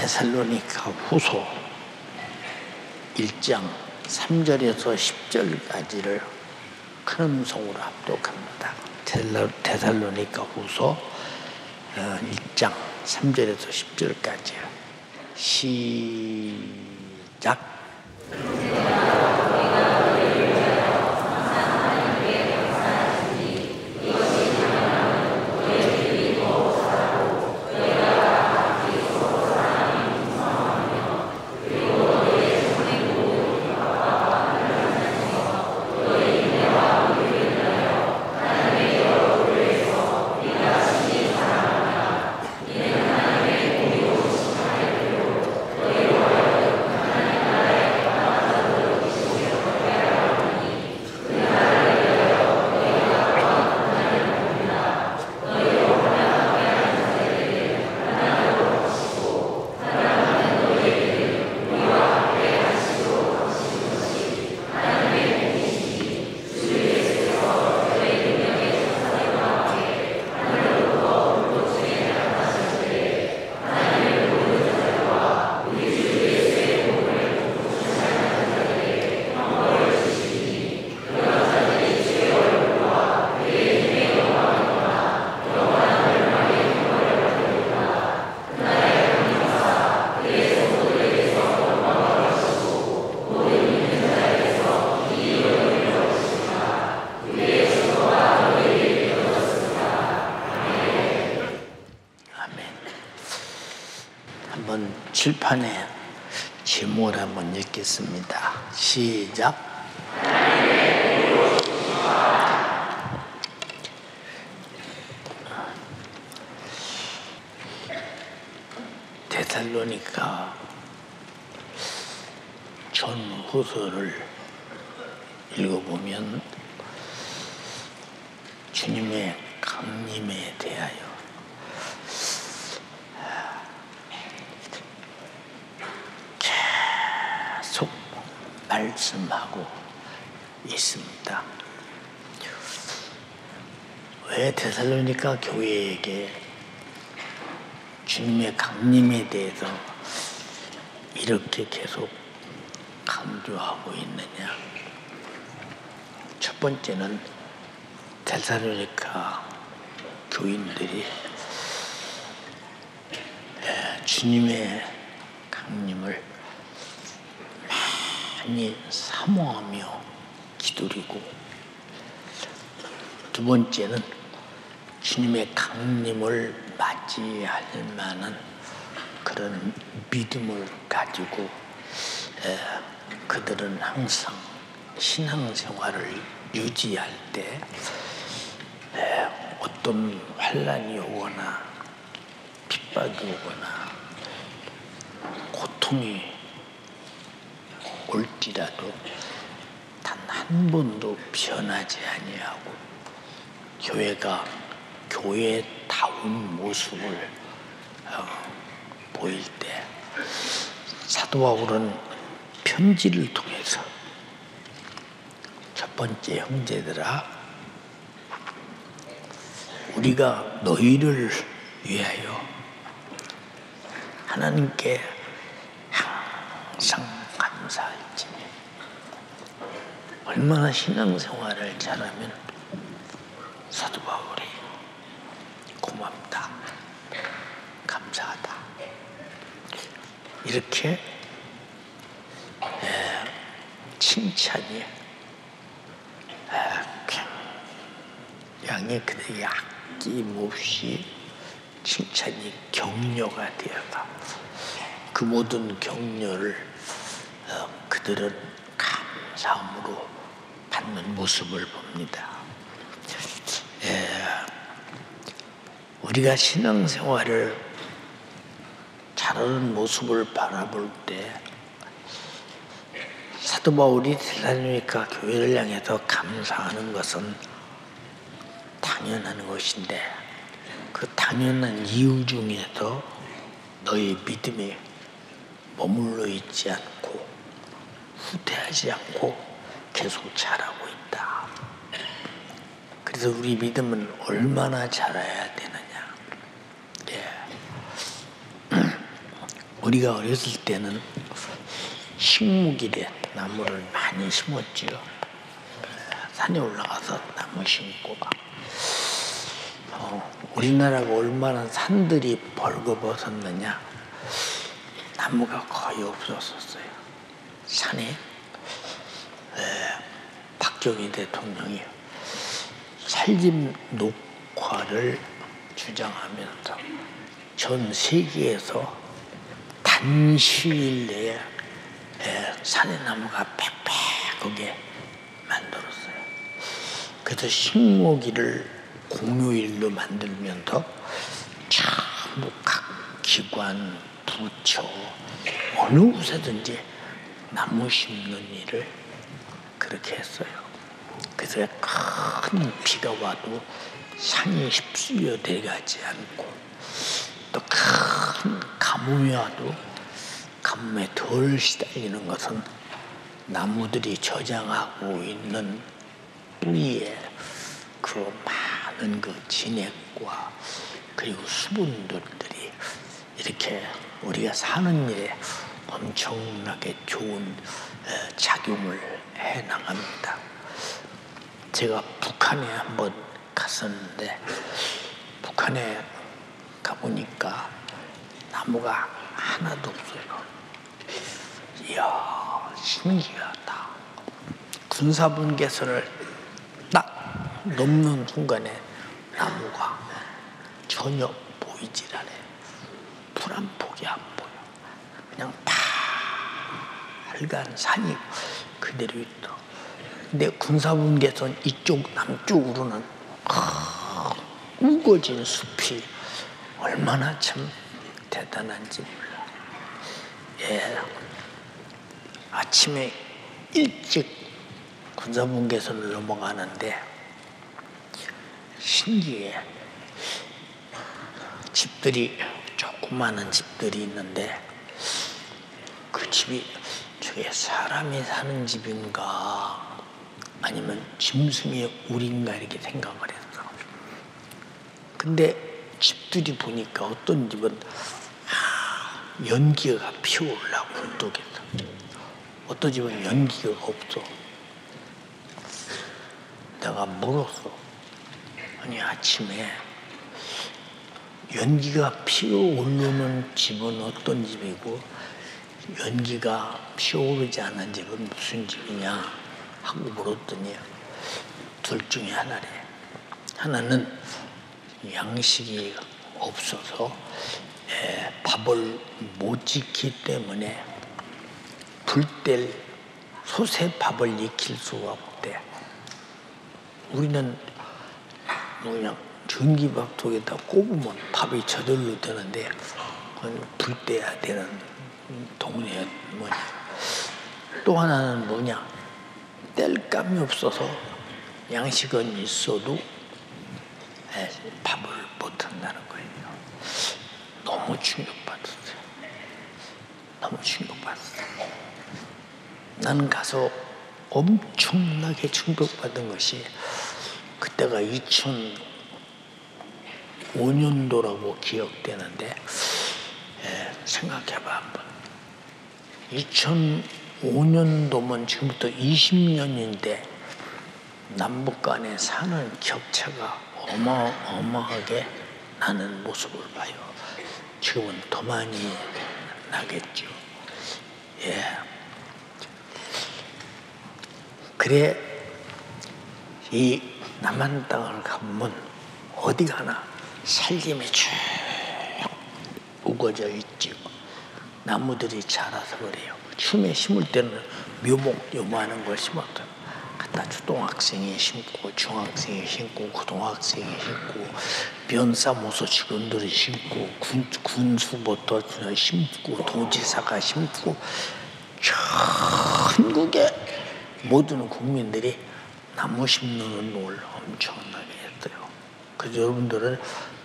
데살로니가 후서 1장 3절에서 10절까지를 큰 음성으로 합독합니다. 데살로니가 후서 1장 3절에서 10절까지요. 시작. 칠판에 제목을 한번 읽겠습니다. 시작. 데살로니가 전후서를 읽어보면 주님의 강림에 대하여 말씀하고 있습니다. 왜 데살로니가 교회에게 주님의 강림에 대해서 이렇게 계속 강조하고 있느냐? 첫 번째는 데살로니가 교인들이 주님의 강림을 많이 사모하며 기다리고, 두 번째는 주님의 강림을 맞이할 만한 그런 믿음을 가지고 그들은 항상 신앙생활을 유지할 때 어떤 환난이 오거나 핍박이 오거나 고통이 올지라도 단 한 번도 변하지 아니하고 교회가 교회다운 모습을 보일 때 사도 바울은 편지를 통해서 첫 번째, 형제들아, 우리가 너희를 위하여 하나님께 항상 감사할지니, 얼마나 신앙생활을 잘하면 사도 바울이 고맙다, 감사하다 이렇게 칭찬이 양의 그들에게 아낌없이 칭찬이 격려가 되어가 그 모든 격려를 그들은 감사함으로 받는 모습을 봅니다. 우리가 신앙생활을 잘하는 모습을 바라볼 때 사도 바울이 데살로니가 교회를 향해서 감사하는 것은 당연한 것인데, 그 당연한 이유 중에서 너의 믿음이 머물러 있지 않고 후퇴하지 않고 계속 자라고 있다. 그래서 우리 믿음은 얼마나 자라야 되느냐? 우리가 어렸을 때는 식목일에 나무를 많이 심었지요. 산에 올라가서 나무 심고 우리나라가 얼마나 산들이 벌거벗었느냐. 나무가 거의 없었어요. 산에 박정희 대통령이 살집 녹화를 주장하면서 전 세계에서 단시일 내에 산의 나무가 빽빽하게 만들었어요. 그래서 식목일을 공휴일로 만들면서 전부 각 기관, 부처, 어느 곳에든지 나무 심는 일을 그렇게 했어요. 그래서 큰 비가 와도 산이 휩쓸려 내려가지 않고, 또 큰 가뭄이 와도 가뭄에 덜 시달리는 것은 나무들이 저장하고 있는 뿌리에 그 많은 그 진액과 그리고 수분들이 이렇게 우리가 사는 일에 엄청나게 좋은 작용을 해 나갑니다. 제가 북한에 한번 갔었는데, 북한에 가보니까 나무가 하나도 없어요. 이야, 신기하다. 군사분계선을 딱 넘는 순간에 나무가 전혀 보이질 않아요. 풀 한 폭이 안 보여. 그냥 빨간 산이 그대로 있다. 근데 군사분계선 이쪽 남쪽으로는 우거진 숲이 얼마나 참 대단한지 몰라. 아침에 일찍 군사분계선을 넘어가는데 신기해. 집들이 조그마한 집들이 있는데 그 집이 저게 사람이 사는 집인가 아니면 짐승의 우리인가 이렇게 생각을 했어. 근데 집들이 보니까 어떤 집은 연기가 피어오르려고 운동했어. 어떤 집은 연기가 없어. 내가 물었어. 아니, 아침에 연기가 피어오르는 집은 어떤 집이고 연기가 피어오르지 않은 집은 무슨 집이냐 하고 물었더니 둘 중에 하나래. 하나는 양식이 없어서 밥을 못 짓기 때문에 불 뗄 솥에 밥을 익힐 수가 없대. 우리는 그냥 전기밥통에다 꼽으면 밥이 저절로 되는데 불 떼야 되는 동네 뭐냐. 또 하나는 뭐냐, 뗄감이 없어서 양식은 있어도 밥을 못 한다는 거예요. 너무 충격받았어요. 너무 충격받았어요. 나는 가서 엄청나게 충격받은 것이, 그때가 2005년도라고 기억되는데 생각해봐 한번. 2005년도면 지금부터 20년인데 남북 간의 사는 격차가 어마어마하게 나는 모습을 봐요. 지금은 더 많이 나겠죠. 그래, 이 남한 땅을 가보면 어디 가나 살림이 쭉 우거져 있죠. 나무들이 자라서 그래요. 처음에 심을 때는 묘목 요만한 걸 심었다. 갖다 초등학생이 심고 중학생이 심고 고등학생이 심고 변사무소 직원들이 심고 군수부터 심고 도지사가 심고 전국의 모든 국민들이 나무 심는 운동을 엄청나게 했어요. 그래서 여러분들은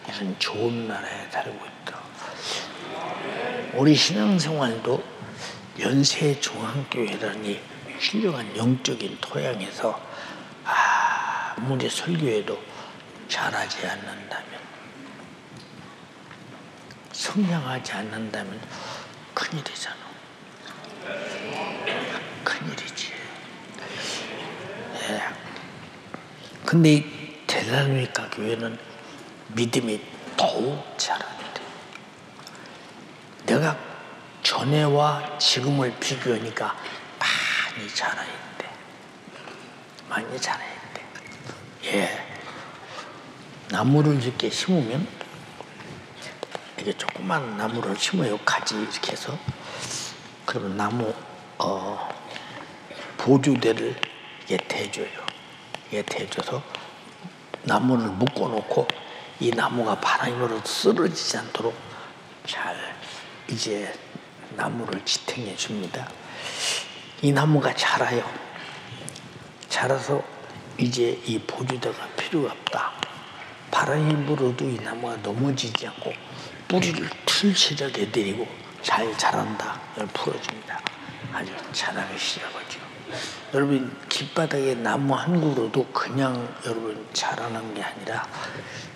무슨 좋은 나라에 살고 있다. 우리 신앙생활도 연세중앙교회라니 훌륭한 영적인 토양에서 아무리 설교해도 잘하지 않는다면, 성장하지 않는다면 그 큰일이잖아. 큰일이지. 예. 근데 이 데살로니가 교회는 믿음이 더욱 자라는데, 내가 전에와 지금을 비교하니까 많이 자라있대. 많이 자라있대. 예. 나무를 이렇게 심으면, 이게 조그만 나무를 심어요. 가지 이렇게 해서. 그러면 나무 보조대를 이게 대줘요. 이게 대줘서 나무를 묶어놓고 이 나무가 바람이 불어도 쓰러지지 않도록 잘 이제 나무를 지탱해 줍니다. 이 나무가 자라요. 자라서 이제 이 보조대가 필요가 없다. 바람이 불어도 이 나무가 넘어지지 않고 뿌리를 튼실하게 내리고 잘 자란다. 이걸 풀어줍니다. 아주 자라기 시작하죠. 여러분, 길바닥에 나무 한 그루도 그냥 여러분 자라는 게 아니라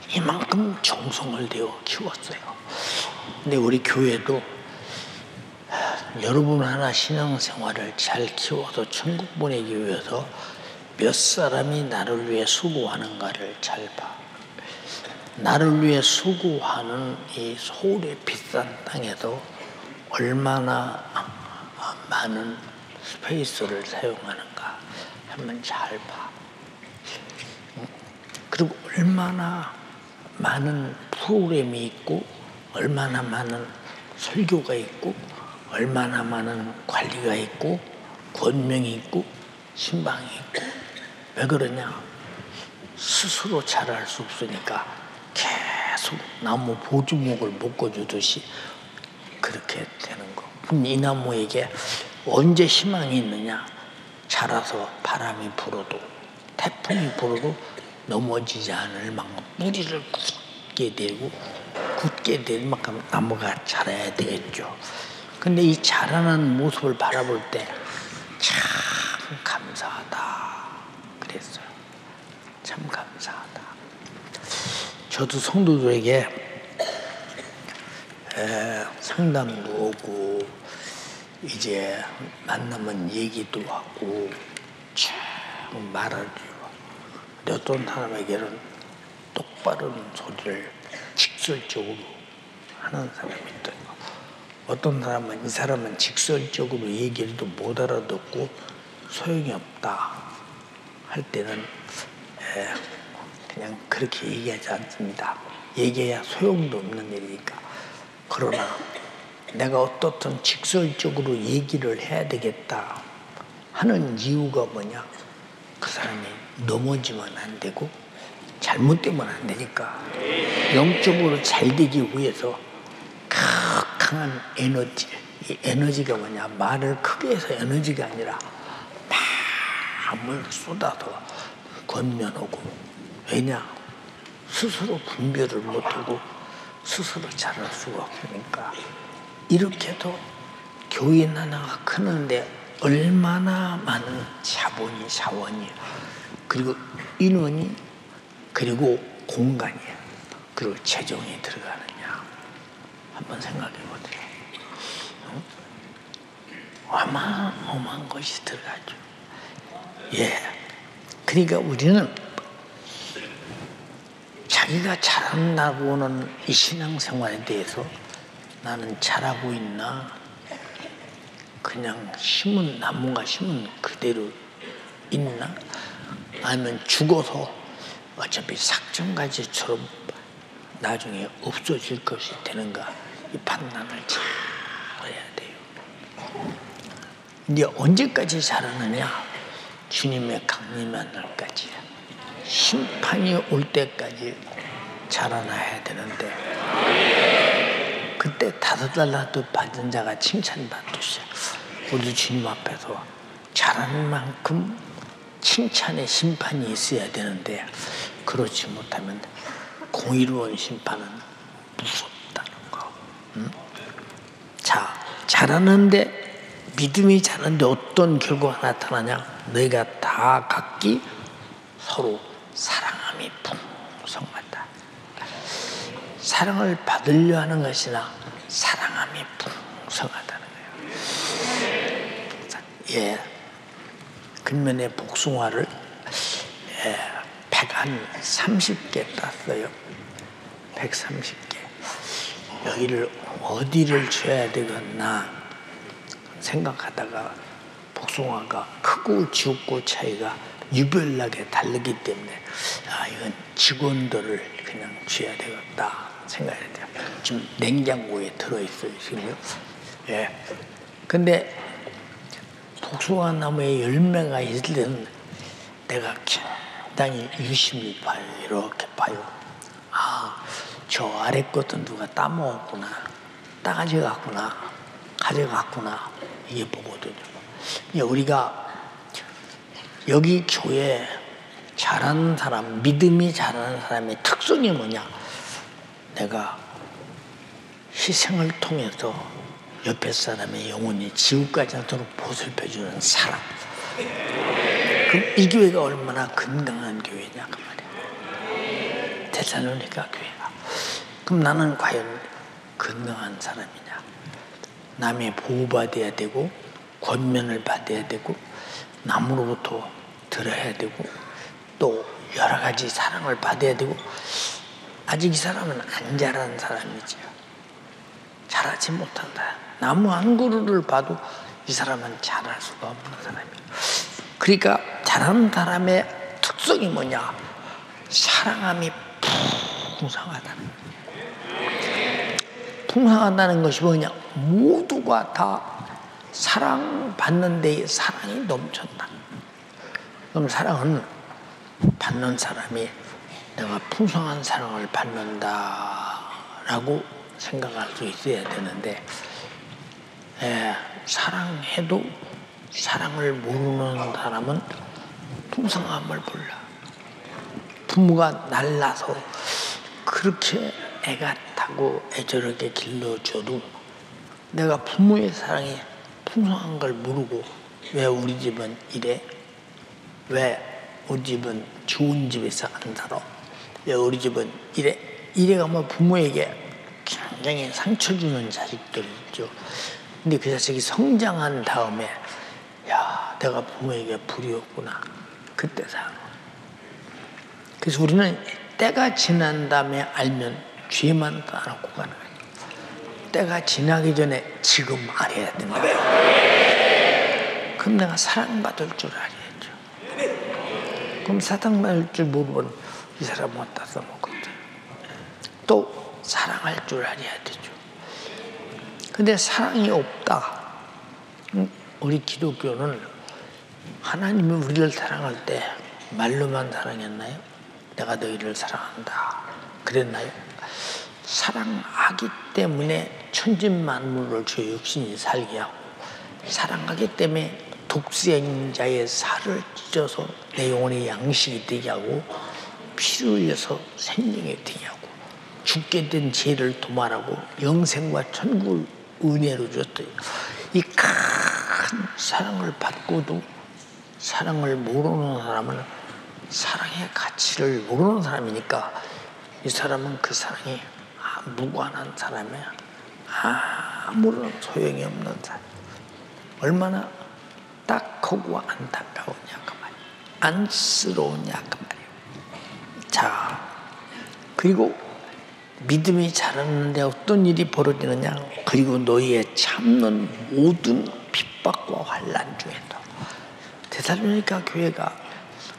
이만큼 정성을 들여 키웠어요. 근데 우리 교회도 여러분 하나 신앙생활을 잘 키워서 천국 보내기 위해서 몇 사람이 나를 위해 수고하는가를 잘 봐. 나를 위해 수고하는 이 서울의 비싼 땅에서 얼마나 많은 스페이스를 사용하는가 한번 잘 봐. 그리고 얼마나 많은 프로그램이 있고, 얼마나 많은 설교가 있고, 얼마나 많은 관리가 있고, 권명이 있고, 신방이 있고. 왜 그러냐? 스스로 잘할 수 없으니까 계속 나무 보조목을 묶어주듯이 그렇게 되는 거. 그럼 이 나무에게 언제 희망이 있느냐? 자라서 바람이 불어도, 태풍이 불어도 넘어지지 않을 만큼 뿌리를 굳게 내고, 굳게 낼 만큼 나무가 자라야 되겠죠. 근데 이 자라는 모습을 바라볼 때 참 감사하다 그랬어요. 참 감사하다. 저도 성도들에게 상담도 오고, 이제 만나면 얘기도 하고 쭉 말하죠. 어떤 사람에게는 똑바른 소리를 직설적으로 하는 사람이 있다. 어떤 사람은 이 사람은 직설적으로 얘기해도 못 알아듣고 소용이 없다 할 때는 그냥 그렇게 얘기하지 않습니다. 얘기해야 소용도 없는 일이니까. 그러나 내가 어떻든 직설적으로 얘기를 해야 되겠다 하는 이유가 뭐냐? 그 사람이 넘어지면 안 되고 잘못되면 안 되니까. 영적으로 잘 되기 위해서 강한 에너지, 이 에너지가 뭐냐? 말을 크게 해서 에너지가 아니라 마음을 쏟아서 건면하고. 왜냐? 스스로 분별을 못하고 스스로 잘할 수가 없으니까. 이렇게 해도 교회 하나가 크는데 얼마나 많은 자원이, 그리고 인원이, 그리고 공간이, 그리고 재정이 들어가느냐 한번 생각해 보세요. 어마어마한 것이 들어가죠. 예. 그러니까 우리는 자기가 잘한다고는 이 신앙생활에 대해서 나는 잘하고 있나? 그냥 심은 나무가 심은 그대로 있나? 아니면 죽어서 어차피 삭정가지처럼 나중에 없어질 것이 되는가? 이 판단을 잘 해야 돼요. 근데 언제까지 자라느냐? 주님의 강림한 날까지, 심판이 올 때까지 자라나야 되는데, 그때 5달란트 받은 자가 칭찬받듯이 우리 주님 앞에서 잘하는 만큼 칭찬의 심판이 있어야 되는데, 그렇지 못하면 공의로운 심판은 무섭다는 거. 자, 잘하는데, 믿음이 자라는데 어떤 결과가 나타나냐? 너희가 다 각기 서로 사랑함이 풍성하다. 사랑을 받으려 하는 것이나 사랑함이 풍성하다는 근면에 복숭아를 130개 땄어요. 130개. 여기를 어디를 줘야 되겠나 생각하다가 복숭아가 크고 작고 차이가 유별나게 다르기 때문에 이건 직원들을 그냥 줘야 되겠다 생각해야 돼요. 지금 냉장고에 들어있어요, 지금요. 근데 복숭아 나무에 열매가 있을 때는 내가 굉장히 유심히 봐요. 이렇게 봐요. 저 아래 것도 누가 따먹었구나, 따가져갔구나, 가져갔구나, 이게 보거든요. 우리가 여기 교회 잘하는 사람, 믿음이 잘하는 사람의 특성이 뭐냐? 내가 희생을 통해서 옆에 사람의 영혼이 지옥까지 않도록 보살펴주는 사람. 그럼 이 교회가 얼마나 건강한 교회냐 그 말이야. 데살로니가 교회가. 그럼 나는 과연 건강한 사람이냐? 남의 보호받아야 되고 권면을 받아야 되고 남으로부터 들어야 되고 또 여러 가지 사랑을 받아야 되고 아직 이 사람은 안 자란 사람이죠. 잘하지 못한다. 나무 한 그루를 봐도 이 사람은 잘할 수가 없는 사람이에요. 그러니까 잘하는 사람의 특성이 뭐냐? 사랑함이 풍성하다는 거예요. 풍성하다는 것이 뭐냐? 모두가 다 사랑받는 데에 사랑이 넘쳤다. 그럼 사랑은 받는 사람이 내가 풍성한 사랑을 받는다라고 생각할 수 있어야 되는데 사랑해도 사랑을 모르는 사람은 풍성함을 몰라. 부모가 날라서 그렇게 애가 타고 애절하게 길러줘도 내가 부모의 사랑이 풍성한 걸 모르고 왜 우리 집은 이래? 왜 우리 집은 좋은 집에서 안 살아? 왜 우리 집은 이래? 이래가 뭐 부모에게 굉장히 상처 주는 자식들이 있죠. 근데 그 자식이 성장한 다음에 야, 내가 부모에게 불이었구나. 그때 살아. 그래서 우리는 때가 지난 다음에 알면 죄만 따놓고 가는 거예요. 때가 지나기 전에 지금 알아야 된다. 그럼 내가 사랑받을 줄 알아야죠. 그럼 사랑받을 줄 모르면 이 사람 어디다 써먹거든. 또 사랑할 줄 알아야 되죠. 근데 사랑이 없다. 우리 기독교는 하나님이 우리를 사랑할 때 말로만 사랑했나요? 내가 너희를 사랑한다. 그랬나요? 사랑하기 때문에 천진만물을 주 육신이 살게 하고 사랑하기 때문에 독생자의 살을 찢어서 내 영혼의 양식이 되게 하고 피를 흘려서 생명이 되게 하고 죽게 된 죄를 도말하고 영생과 천국을 은혜로 줬더니 이 큰 사랑을 받고도 사랑을 모르는 사람은 사랑의 가치를 모르는 사람이니까 이 사람은 그 사랑이 무관한 사람이야. 아무런 소용이 없는 사람. 얼마나 딱하고 안타까우냐 그 말이야. 안쓰러우냐 그 말이야. 자, 그리고 믿음이 자랐는데 어떤 일이 벌어지느냐? 그리고 너희의 참는 모든 핍박과 환난 중에도. 데살로니가 교회가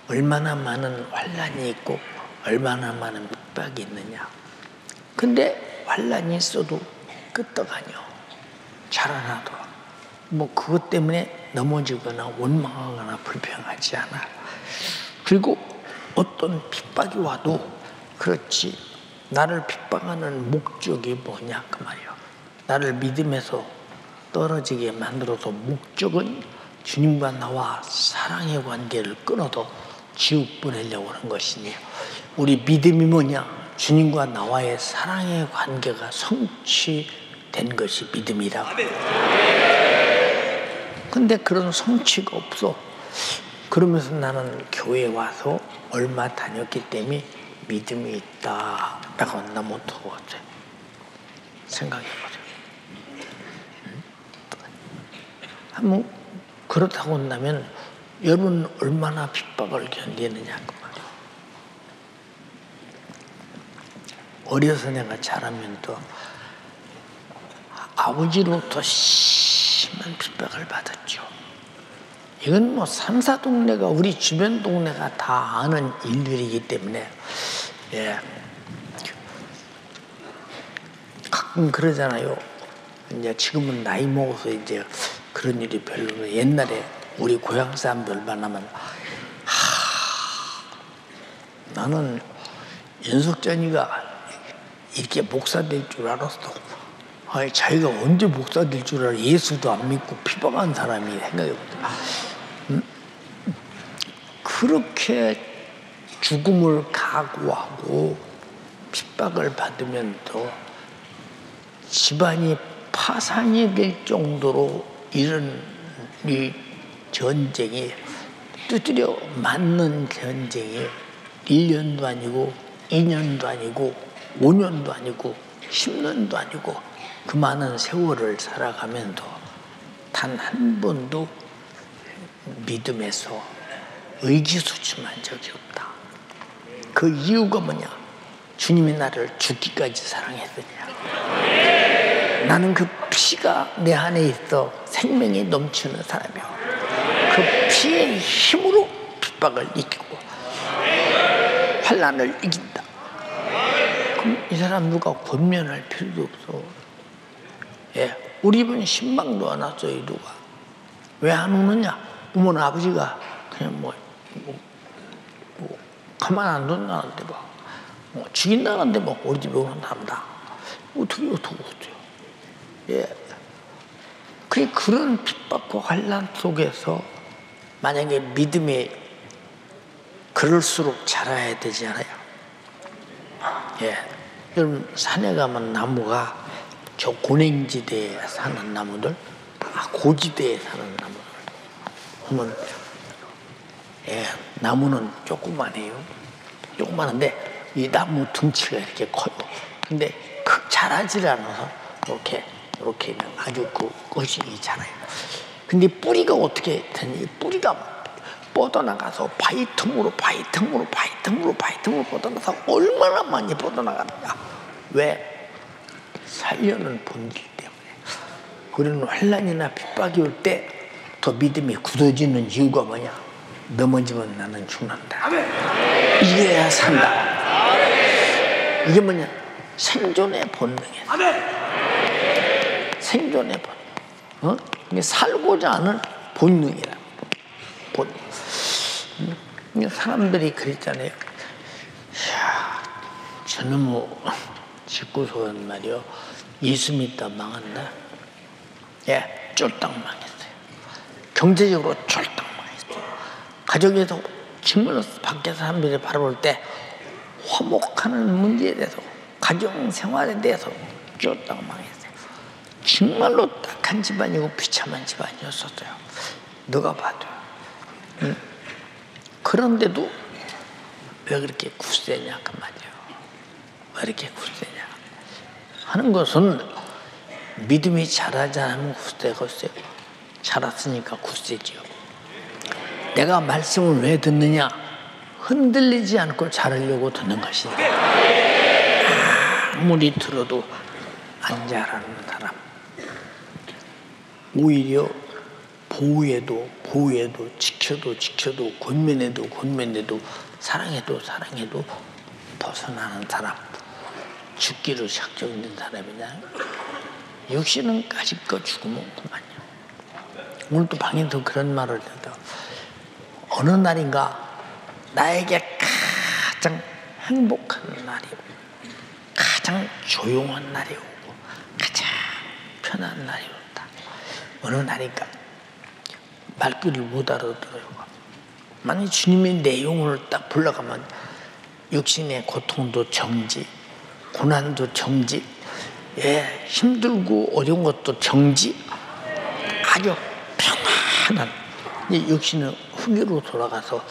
얼마나 많은 환난이 있고 얼마나 많은 핍박이 있느냐. 근데 환난이 있어도 끄떡하뇨. 자라나도 뭐 그것 때문에 넘어지거나 원망하거나 불평하지 않아. 그리고 어떤 핍박이 와도 그렇지. 나를 핍박하는 목적이 뭐냐 그 말이에요. 나를 믿음에서 떨어지게 만들어서 목적은 주님과 나와 사랑의 관계를 끊어도 지옥 보내려고 하는 것이니 우리 믿음이 뭐냐? 주님과 나와의 사랑의 관계가 성취된 것이 믿음이다. 근데 그런 성취가 없어. 그러면서 나는 교회에 와서 얼마 다녔기 때문에 믿음이 있다라고 나 못하거든. 생각해보세요. 한번 그렇다고 한다면 여러분 얼마나 핍박을 견디느냐 그 말이에요. 어려서 내가 자라면 또 아버지로부터 심한 핍박을 받았죠. 이건 뭐 3, 4동네가 우리 주변 동네가 다 아는 일들이기 때문에 예. 가끔 그러잖아요. 이제 지금은 나이 먹어서 이제 그런 일이 별로. 옛날에 우리 고향 사람들 만나면 나는 윤석전이가 이렇게 목사 될 줄 알았어. 아니 자기가 언제 목사 될 줄 알아. 예수도 안 믿고 피박한 사람이 생각해보자. 그렇게 죽음을 각오하고 핍박을 받으면 또 집안이 파산이 될 정도로 이런 이 전쟁이 두드려 맞는 전쟁이 1년도 아니고 2년도 아니고 5년도 아니고 10년도 아니고 그 많은 세월을 살아가면서 단 한 번도 믿음에서 의기소침한 적이 없다. 그 이유가 뭐냐? 주님이 나를 죽기까지 사랑했느냐. 나는 그 피가 내 안에 있어 생명이 넘치는 사람이야. 그 피의 힘으로 핍박을 이기고 환난을 이긴다. 그럼 이 사람 누가 권면할 필요도 없어. 예, 우리 집은 신방도 안 왔어요. 누가 왜 안 오느냐? 어머나 아버지가 그냥 뭐 가만 안 둔다는데 뭐 죽인다는데 뭐 우리 집에 오는 사람다. 어떻게 예. 그런 핍박과 환난 속에서 만약에 믿음이 그럴수록 자라야 되지 않아요? 예. 여러분 산에 가면 나무가 저 고냉지대에 사는 나무들, 고지대에 사는 나무들 보면 예, 나무는 조그만해요. 조그만한데 이 나무 등치가 이렇게 커요. 근데 자라질 않아서 이렇게 아주 것이 자라요. 근데 뿌리가 어떻게 되니? 뿌리가 뻗어나가서 바위 틈으로 뻗어나가서 얼마나 많이 뻗어나가느냐. 왜? 살려는 본질 때문에. 우리는 환난이나 핍박이 올 때 더 믿음이 굳어지는 이유가 뭐냐? 넘어지면 나는 죽는다. 이래야 산다. 이게 뭐냐? 생존의 본능이야. 생존의 본능. 이게 살고자 하는 본능이라. 본능. 사람들이 그랬잖아요. 이야, 저는 뭐 집구소한 말이요. 예수 믿다 망한다. 예, 쫄딱 망했어요. 경제적으로 쫄딱 망했어요. 가족에서 정말로 밖에 사람들이 바라볼 때 화목하는 문제에 대해서 가정 생활에 대해서 쫄딱 망했어요. 정말로 딱한 집안이고 비참한 집안이었었어요. 누가 봐도. 그런데도 왜 그렇게 굳세냐 그 말이에요. 왜 이렇게 굳세냐 하는 것은 믿음이 자라지 않으면 굳세겠어요. 자랐으니까 굳세지요. 내가 말씀을 왜 듣느냐? 흔들리지 않고 자라려고 듣는 것이다. 아무리 들어도 안 자라는 사람, 오히려 보호해도 지켜도 권면해도 사랑해도 벗어나는 사람, 죽기로 작정된 사람이냐? 육신은 까짓거 죽으면 그만요. 오늘도 방에서 그런 말을 해도 어느 날인가 나에게 가장 행복한 날이 오고 가장 조용한 날이 오고 가장 편한 날이 온다. 어느 날인가 말귀를 못 알아들어요. 만약 주님의 내용을 딱 불러가면 육신의 고통도 정지, 고난도 정지, 예, 힘들고 어려운 것도 정지, 아주 편안한 육신은 흙으로 돌아가서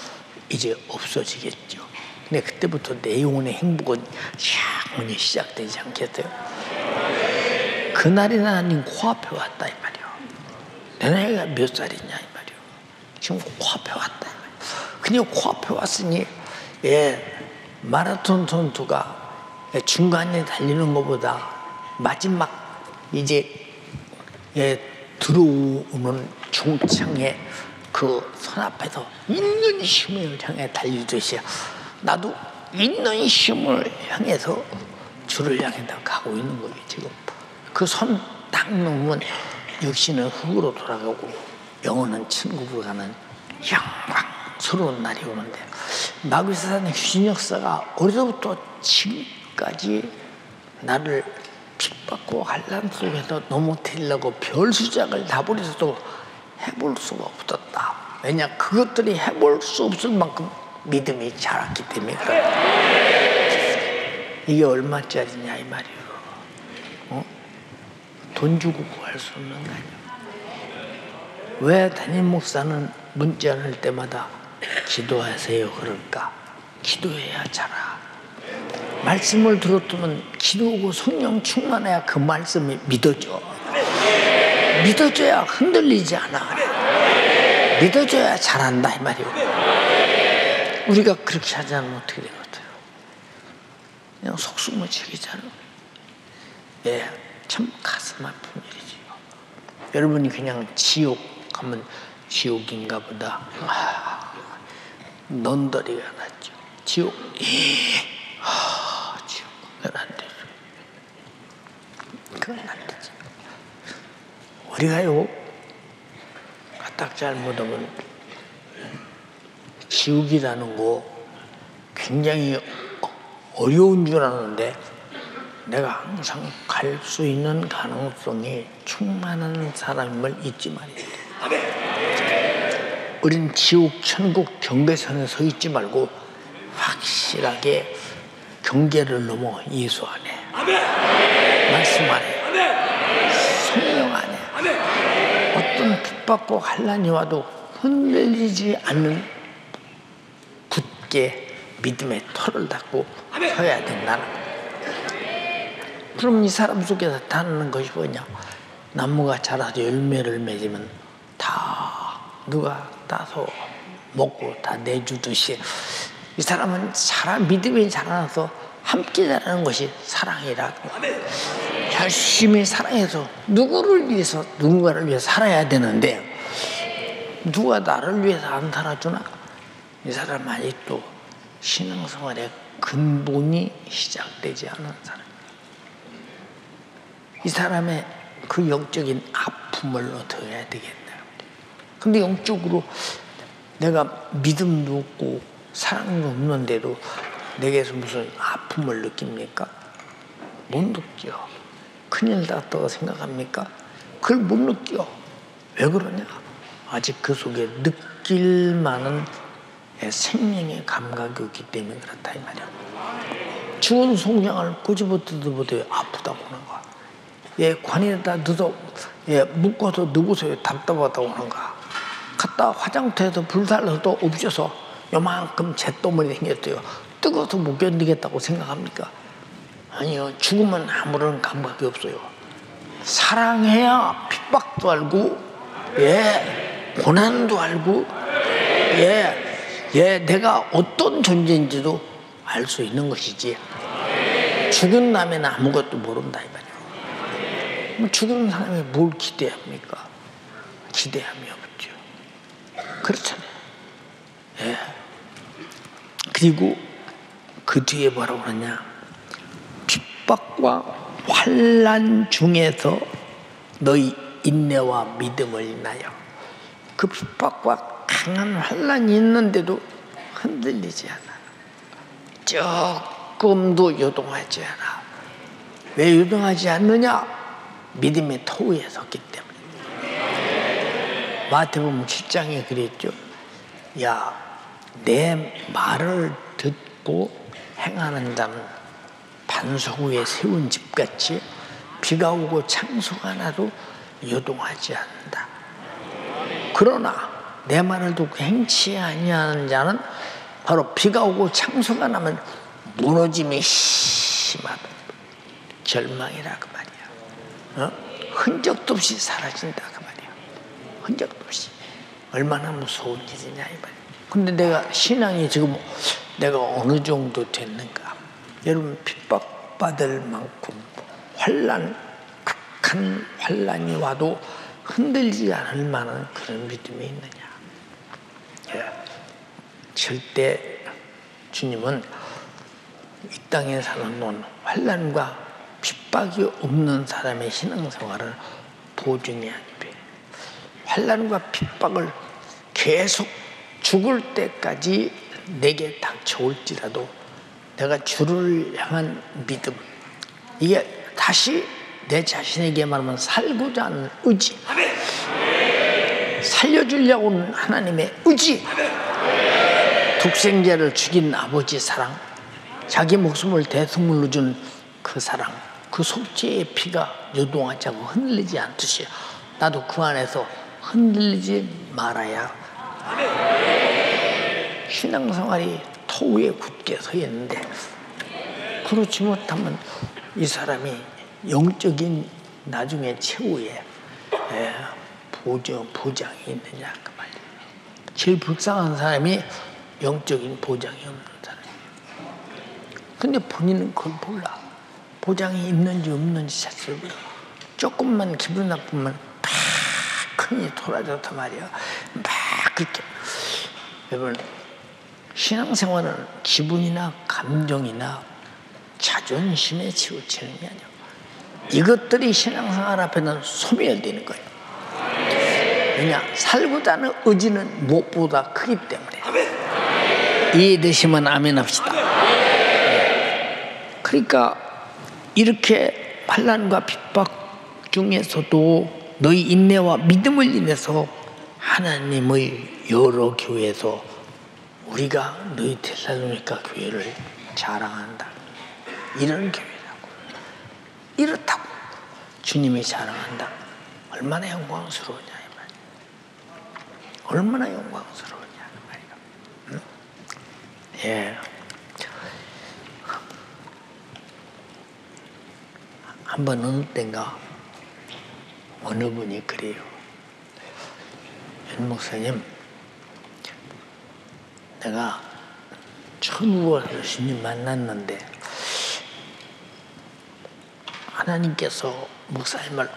이제 없어지겠죠. 근데 그때부터 내 영혼의 행복은 샤문이 시작되지 않겠어요? 그날이 나님 코앞에 왔다 이 말이요. 내 나이가 몇 살이냐 이 말이요. 지금 코앞에 왔다. 그냥 코앞에 왔으니 마라톤 선수가 중간에 달리는 것보다 마지막 이제 들어오는 종창의 그 선 앞에서 있는 힘을 향해 달리듯이 나도 있는 힘을 향해서 주를 향해 가고 있는 거예요. 지금 그 선 딱 넘으면 역시는 흙으로 돌아가고 영원한 천국으로 가는 영광스러운 날이 오는데, 마귀사단의 귀신 역사가 어려서부터 지금까지 나를 핍받고 환난 속에서 넘어뜨리려고 별 수작을 다 벌여서도 해볼 수가 없었다. 왜냐, 그것들이 해볼 수 없을 만큼 믿음이 자랐기 때문에 그래. 이게 얼마짜리냐 이 말이에요. 돈 주고 구할 수 없는 거 아니야. 왜 담임 목사는 문자를 때마다 기도하세요 그럴까? 기도해야 자라. 말씀을 들었으면 기도하고 성령 충만해야 그 말씀이 믿어져. 믿어줘야 흔들리지 않아. 믿어줘야 잘한다 이 말이에요. 우리가 그렇게 하지 않으면 어떻게 되거든요? 그냥 속수무책이잖아. 참 가슴 아픈 일이지. 여러분이 그냥 지옥 가면 지옥인가 보다. 넌더리가 낫죠. 지옥. 지옥. 그건 안 되죠. 그건 안 되지. 우리가요, 까딱 잘못하면 지옥이라는 거 굉장히 어려운 줄 아는데, 내가 항상 갈 수 있는 가능성이 충만한 사람임을 잊지 말아야 돼. 우린 지옥, 천국 경계선에 서 있지 말고 확실하게 경계를 넘어 예수 안에, 말씀 안에, 성령 안에 어떤 핍박과 환난이 와도 흔들리지 않는 굳게 믿음의 털을 닫고 서야 된다는 거예요. 그럼 이 사람 속에 나타나는 것이 뭐냐? 나무가 자라서 열매를 맺으면 다 누가 따서 먹고 다 내주듯이, 이 사람은 믿음이 자라나서 함께 자라는 것이 사랑이라고. 열심히 사랑해서 누구를 위해서, 누군가를 위해서 살아야 되는데 누가 나를 위해서 안 살아주나? 이 사람 아직도 신앙생활의 근본이 시작되지 않은 사람. 이 사람의 그 영적인 아픔을 어떻게 해야 되겠나. 근데 영적으로 내가 믿음도 없고 사랑도 없는데도 내게서 무슨 아픔을 느낍니까? 못 느껴. 큰일 났다고 생각합니까? 그걸 못 느껴. 왜 그러냐? 아직 그 속에 느낄 만한 생명의 감각이 없기 때문에 그렇다 이 말이야. 죽은 송장을 꼬집어 뜯어보도 아프다고 하는 거야. 관에다 넣어서 묶어서 넣어보세요. 답답하다고 하는가. 갔다 화장터에서 불살라도 없어서 요만큼 잿더물이 생겼어요. 뜨거워서 못 견디겠다고 생각합니까? 아니요. 죽으면 아무런 감각이 없어요. 사랑해야 핍박도 알고, 고난도 알고, 내가 어떤 존재인지도 알 수 있는 것이지. 죽은 다음에는 아무것도 모른다 이 말이에요. 죽은 사람이 뭘 기대합니까? 기대함이 없죠. 그렇잖아요. 그리고 그 뒤에 뭐라고 그러냐? 핍박과 환난 중에서 너희 인내와 믿음을 인하여. 그 핍박과 강한 환난이 있는데도 흔들리지 않아. 조금도 요동하지 않아. 왜 요동하지 않느냐? 믿음의 터위에 섰기 때문에. 마태복음 7장에 그랬죠. 내 말을 듣고 행하는 자는 반석 위에 세운 집같이 비가 오고 창수가 나도 요동하지 않는다. 그러나 내 말을 듣고 행치 아니하는 자는 바로 비가 오고 창수가 나면 무너짐이 심하다. 절망이라 그 말이야. 흔적도 없이 사라진다 그 말이야. 흔적도 없이. 얼마나 무서운 일이냐 이 말이에요. 근데 내가 신앙이 지금 내가 어느 정도 됐는가? 여러분 핍박받을 만큼 극한 환난이 와도 흔들리지 않을 만한 그런 믿음이 있느냐? 예. 절대 주님은 이 땅에 사는 놈 환난과 핍박이 없는 사람의 신앙생활을 보증이 안 돼. 환난과 핍박을 계속 죽을 때까지 내게 닥쳐올지라도 내가 주를 향한 믿음, 이게 다시 내 자신에게 말하면 살고자 하는 의지, 살려주려고 하는 하나님의 의지, 독생자를 죽인 아버지 사랑, 자기 목숨을 대속물로 준 그 사랑, 그 속죄의 피가 요동하지 않고 흔들리지 않듯이 나도 그 안에서 흔들리지 말아야 신앙생활이 터 위에 굳게 서 있는데, 그렇지 못하면 이 사람이 영적인 나중에 최후의 보장이 있느냐 그 말이에요. 제일 불쌍한 사람이 영적인 보장이 없는 사람이에요. 근데 본인은 그걸 몰라. 보장이 있는지 없는지 자체를 몰라. 조금만 기분 나쁘면 막 큰일이 돌아졌단 말이야. 막 그렇게. 여러분 신앙생활은 기분이나 감정이나 자존심에 치우치는 게 아니야. 이것들이 신앙생활 앞에는 소멸되는 거예요. 왜냐? 살고자 하는 의지는 무엇보다 크기 때문에. 이해되시면 아멘 합시다. 그러니까 이렇게 환난과 핍박 중에서도 너희 인내와 믿음을 인해서 하나님의 여러 교회에서 우리가 너희 데살로니가 교회를 자랑한다. 이런 교회라고. 이렇다고 주님이 자랑한다. 얼마나 영광스러우냐 이 말이야. 얼마나 영광스러우냐 이 말이야. 응? 예. 한번 어느 때인가 어느 분이 그래요. 연 목사님, 내가 처음 와서 주님 만났는데 하나님께서 목사님을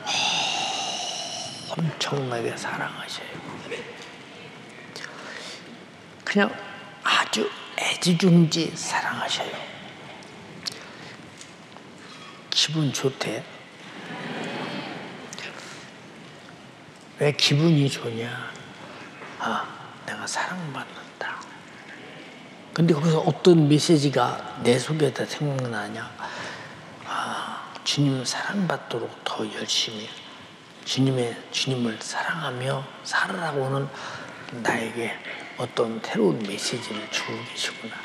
엄청나게 사랑하셔요. 그냥 아주 애지중지 사랑하셔요. 기분 좋대. 왜 기분이 좋냐? 내가 사랑받는다. 근데 거기서 어떤 메시지가 내 속에다 생각나냐? 주님 사랑받도록 더 열심히 주님을 사랑하며 살아라고 하는 나에게 어떤 새로운 메시지를 주고 계시구나.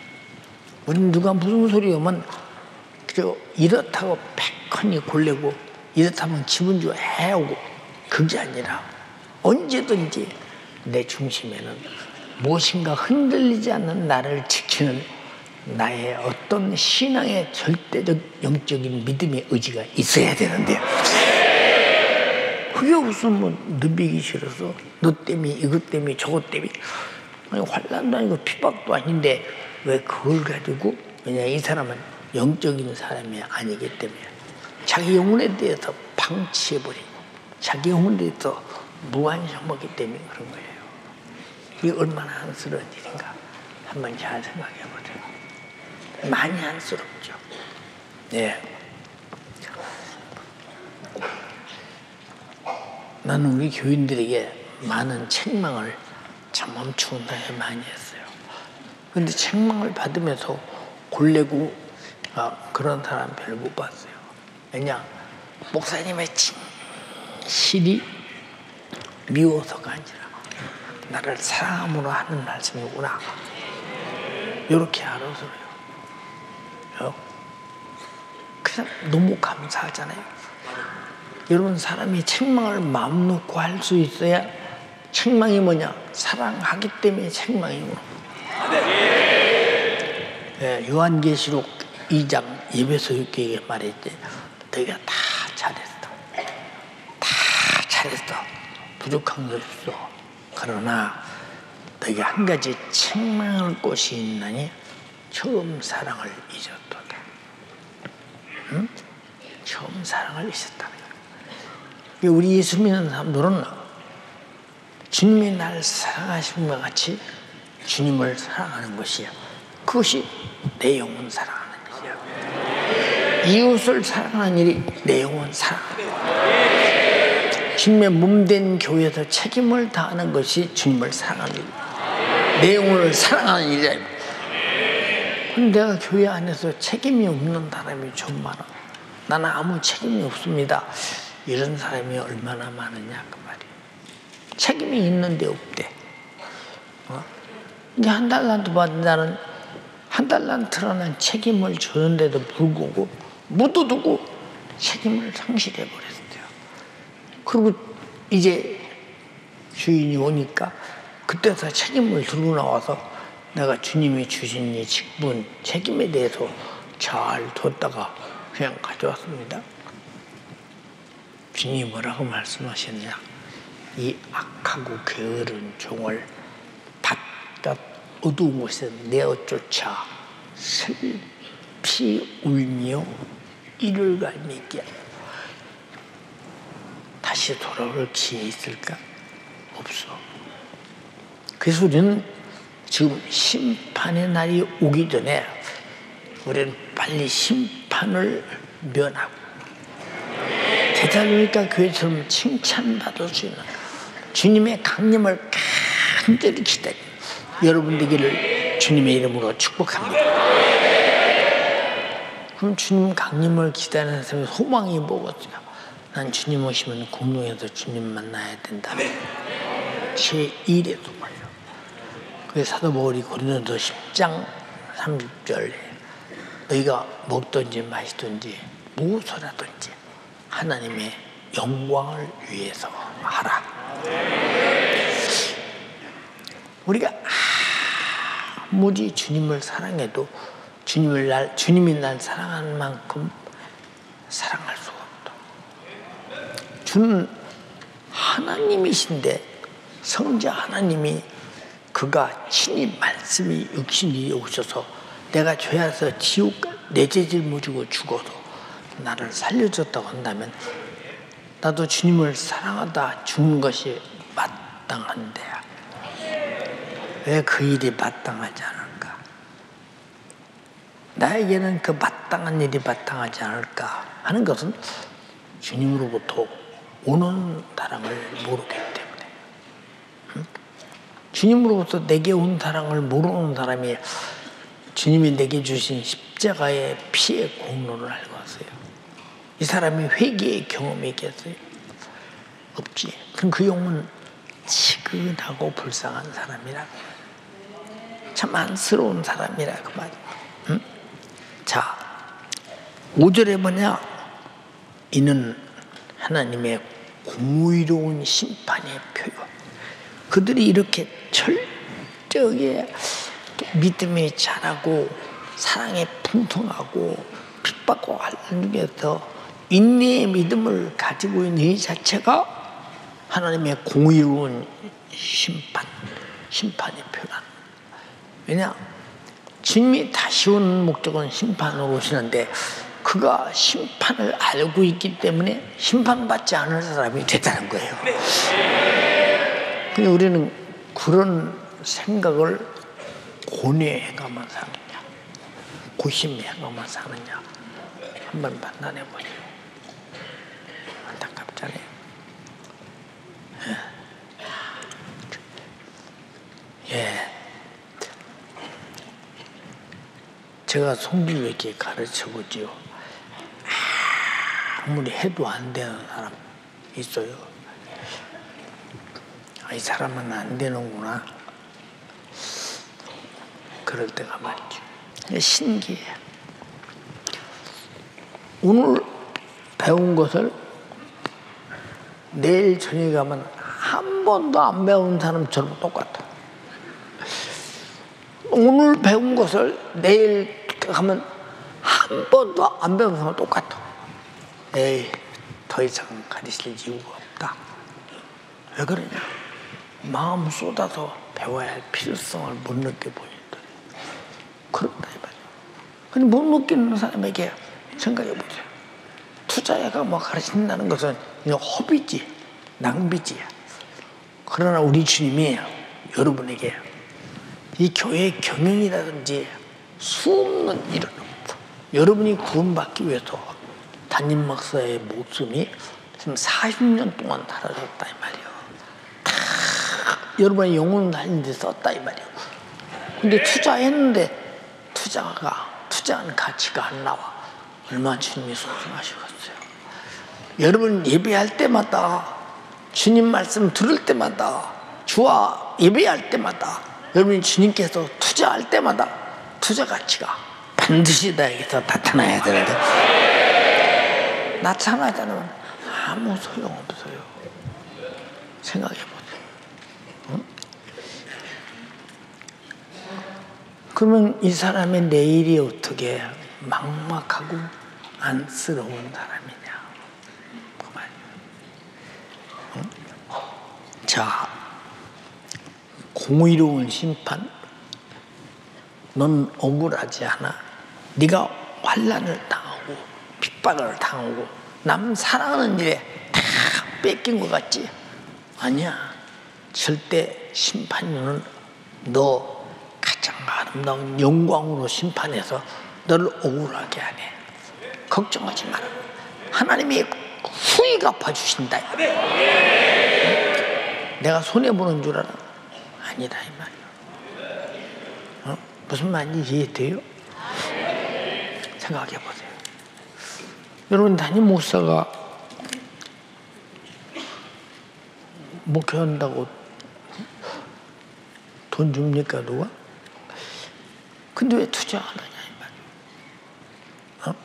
우린 누가 무슨 소리 오면 이렇다고 패커니 골래고 이렇다면 기분 좋아 해오고, 그게 아니라 언제든지 내 중심에는 무엇인가 흔들리지 않는 나를 지키는 나의 어떤 신앙의 절대적 영적인 믿음의 의지가 있어야 되는데, 그게 없으면 너 믿기 싫어서 너 때문에 이것 때문에 저것 때문에, 아니 환난도 아니고 핍박도 아닌데 왜 그걸 가지고, 왜냐 이 사람은 영적인 사람이 아니기 때문에 자기 영혼에 대해서 방치해버리고 자기 영혼에 대해서 무한심하기 때문에 그런 거예요. 이게 얼마나 안쓰러운 일인가 한번 잘 생각해 보세요. 많이 안쓰럽죠. 네. 나는 우리 교인들에게 많은 책망을 참 엄청나게 많이 했어요. 근데 책망을 받으면서 골래고 그런 사람 별로 못 봤어요. 왜냐? 목사님의 진실이 미워서가 아니라 나를 사랑함으로 하는 말씀이구나. 이렇게 알아서요. 그냥 너무 감사하잖아요. 여러분 사람이 책망을 마음 놓고 할 수 있어야. 책망이 뭐냐? 사랑하기 때문에 책망이구나. 요한계시록 2장 예배소 교회에게 말했지. 너희가 다 잘했어. 다 잘했어. 부족한 게 없어. 그러나 너에게 한 가지 책망할 곳이 있나니 처음 사랑을 잊었도다. 응? 처음 사랑을 잊었다는 거야. 우리 예수 믿는 사람들은 주님이 날 사랑하신 것 같이 주님을 사랑하는 것이야. 그것이 내 영혼 사랑하는 일이야. 이웃을 사랑하는 일이 내 영혼 사랑하는 일이야. 주님의 몸된 교회에서 책임을 다하는 것이 주님을 사랑하는 일이야. 내 영혼을 사랑하는 일이야. 그런데 내가 교회 안에서 책임이 없는 사람이 좀 많아. 나는 아무 책임이 없습니다. 이런 사람이 얼마나 많으냐 그 말이야. 책임이 있는데 없대. 이게 한 달란트 받는다는 한 달란트라는 책임을 주는데도 불구하고 묻어두고 책임을 상실해 버렸대요. 그리고 이제 주인이 오니까 그때서 책임을 들고 나와서 내가 주님이 주신 이 직분 책임에 대해서 잘 뒀다가 그냥 가져왔습니다. 주님이 뭐라고 말씀하셨냐? 이 악하고 게으른 종을 바깥 어두운 곳에 내어쫓아 슬피 울며 이를 갈매기야. 다시 돌아올 기회 있을까? 없어. 그래서 우리는 지금 심판의 날이 오기 전에 우리는 빨리 심판을 면하고 데살로니가 교회처럼 칭찬받을 수 있는 주님의 강림을 간절히 기다려 여러분 되기를 주님의 이름으로 축복합니다. 그럼 주님 강림을 기다리는 사람의 소망이 뭐겠어요? 난 주님 오시면 공동에서 주님 만나야 된다. 제1의 소망이요. 그래서 사도 바울이 고린도서 10장 30절에 너희가 먹든지 마시든지 무엇이라든지 하나님의 영광을 위해서 하라. 우리가 아무리 주님을 사랑해도 주님이 날 사랑하는 만큼 사랑할 수가 없다. 주는 하나님이신데 성자 하나님이 그가 친히 말씀이 육신이 오셔서 내가 죄에서 지옥 내 죄를 묻고 죽어도 나를 살려줬다고 한다면 나도 주님을 사랑하다 죽는 것이 마땅한데 왜 그 일이 마땅하지 않을까? 나에게는 그 마땅한 일이 마땅하지 않을까 하는 것은 주님으로부터 오는 사랑을 모르기 때문에. 주님으로부터 내게 온 사랑을 모르는 사람이 주님이 내게 주신 십자가의 피의 공로를 알고 왔어요. 이 사람이 회개의 경험이 있겠어요? 없지. 그럼 그 영혼은 치근하고 불쌍한 사람이라고. 참 안쓰러운 사람이라 그 말이야. 응? 자, 5절에 뭐냐? 이는 하나님의 공의로운 심판의 표현. 그들이 이렇게 철저하게 믿음이 자라고 사랑에 풍성하고 핍박과 환난 중에서 인내의 믿음을 가지고 있는 이 자체가 하나님의 공의로운 심판의 표현. 왜냐? 주님이 다시 오는 목적은 심판으로 오시는데 그가 심판을 알고 있기 때문에 심판받지 않을 사람이 됐다는 거예요. 근데 우리는 그런 생각을 고뇌해가만 사느냐 고심해가만 사느냐 한번 판단해보세요. 안타깝잖아요. 예. 제가 성질을 이렇게 가르쳐보지요. 아무리 해도 안 되는 사람 있어요. 이 사람은 안 되는구나. 그럴 때가 많죠. 신기해. 오늘 배운 것을 내일 저녁에 가면 한 번도 안 배운 사람처럼 똑같아. 오늘 배운 것을 내일 가면 한 번도 안 배운 사람은 똑같아. 에이, 더 이상 가르칠 이유가 없다. 왜 그러냐? 마음 쏟아서 배워야 할 필요성을 못 느껴보인다. 그렇다 이 말이야. 근데 못 느끼는 사람에게 생각해보세요. 투자가 뭐 가르친다는 것은 그냥 허비지, 낭비지. 그러나 우리 주님이 여러분에게 이 교회의 경영이라든지 수없는 일을 여러분이 구원받기 위해서 담임 목사의 목숨이 지금 40년 동안 달아졌다 이 말이에요. 다 여러분의 영혼을 살린 데 썼다 이 말이에요. 근데 투자했는데 투자한 가치가 안 나와. 얼마나 주님이 속상하시겠어요. 여러분 예배할 때마다 주님 말씀 들을 때마다 주와 예배할 때마다 여러분이 주님께서 투자할 때마다 투자 가치가 반드시 나에게서 나타나야 되는데 나타나지 않으면 아무 소용없어요. 생각해보세요. 응? 그러면 이 사람의 내일이 어떻게 막막하고 안쓰러운 사람이냐 그 말이에요. 응? 자, 공의로운 심판. 넌 억울하지 않아. 네가 환난을 당하고 핍박을 당하고 남 사랑하는 일에 다 뺏긴 것 같지? 아니야. 절대 심판은 너 가장 아름다운 영광으로 심판해서 너를 억울하게 하네. 걱정하지 마라. 하나님이 후히 갚아주신다. 내가 손해보는 줄 알아? 아니다 이 말이야. 무슨 말인지 이해돼요? 생각해보세요. 여러분 담임 목사가 목회한다고 돈 줍니까 누가? 근데 왜 투자 안 하냐 이 말이에요.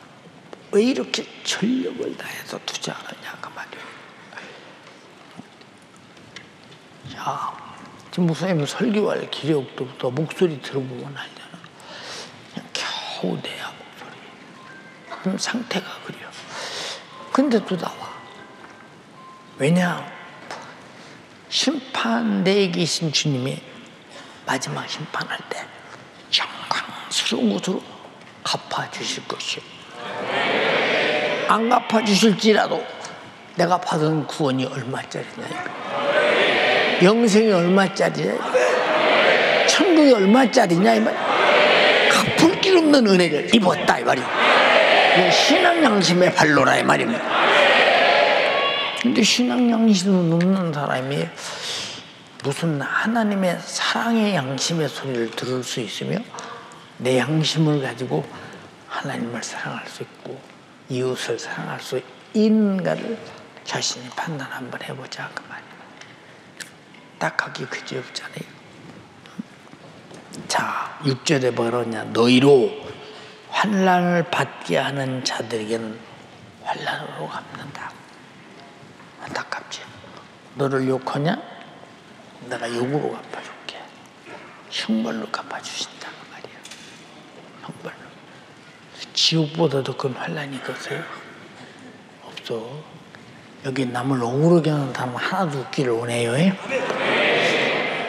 왜 이렇게 전력을 다해서 투자 안 하냐 그 말이에요. 자, 지금 목사님 설교할 기력도 목소리 들어보면 알잖아. 그냥 겨우 내야 목소리. 그럼 상태가 그래요. 근데도 나와. 왜냐? 심판대에 계신 주님이 마지막 심판할 때 영광스러운 것으로 갚아주실 것이요. 안 갚아주실지라도 내가 받은 구원이 얼마짜리냐. 영생이 얼마짜리냐. 천국이 얼마짜리냐. 갚을 길 없는 은혜를 입었다 이 말이야. 신앙 양심의 발로라 이 말입니다. 근데 신앙 양심은 없는 사람이 무슨 하나님의 사랑의 양심의 소리를 들을 수 있으며 내 양심을 가지고 하나님을 사랑할 수 있고 이웃을 사랑할 수 있는가를 자신이 판단 한번 해보자 그 말이에요. 딱하기 그지없잖아요. 자, 6절에 뭐라냐. 너희로 환난을 받게 하는 자들에게는 환난으로 갚는다. 안타깝지. 너를 욕하냐? 내가 욕으로 갚아줄게. 형벌로 갚아주신다 그 말이야. 형벌로. 지옥보다 더 큰 환난이 있겠어요? 없어. 여기 남을 억울하게 하는 사람 하나도 없기를 원해요.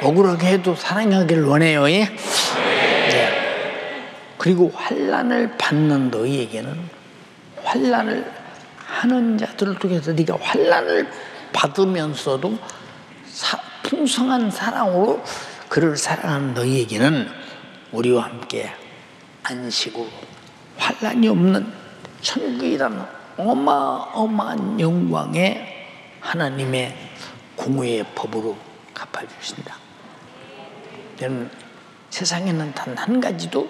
억울하게 해도 사랑하기를 원해요. 네. 그리고 환난을 받는 너희에게는 환난을 하는 자들을 통해서 네가 환난을 받으면서도 풍성한 사랑으로 그를 사랑하는 너희에게는 우리와 함께 안식으로 환난이 없는 천국이라는 어마어마한 영광의 하나님의 공의의 법으로 갚아주신다. 여러분, 세상에는 단 한 가지도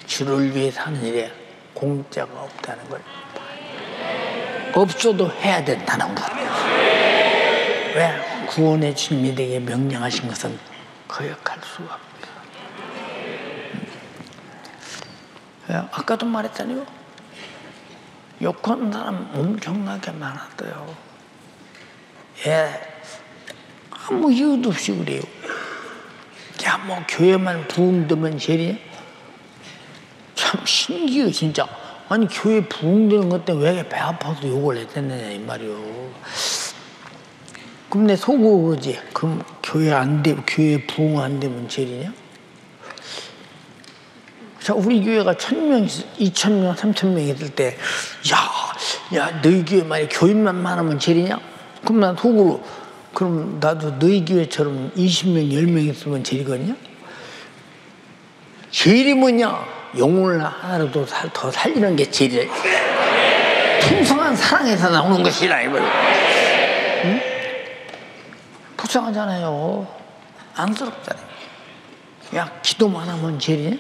주를 위해 사는 일에 공짜가 없다는 걸, 없어도 해야 된다는 것. 왜? 구원의 주님이 내게 명령하신 것은 거역할 수가 없어요. 아까도 말했잖아요. 욕하는 사람 엄청나게 많았어요. 아무 이유도 없이 그래요. 야, 뭐 교회만 부흥되면 제리? 참 신기해요 진짜. 아니 교회 부흥되는 것 때문에 왜 배 아파서 욕을 했겠느냐 이 말이요. 그럼 내 속으로 그러지. 그럼 교회 안 돼, 교회 부흥 안 되면 죄리냐? 자, 우리 교회가 1,000명, 2,000명, 3,000명 있을 때, 야, 너희 교회 만약 교인만 많으면 죄리냐? 그럼 난 속으로, 그럼 나도 너희 교회처럼 20명, 10명 있으면 죄리거든요? 죄리 뭐냐? 영혼을 하나라도 더 살리는 게 죄리. 풍성한 사랑에서 나오는 것이라, 이거요. 응? 불쌍하잖아요. 안쓰럽잖아요. 야, 기도만 하면 죄리냐?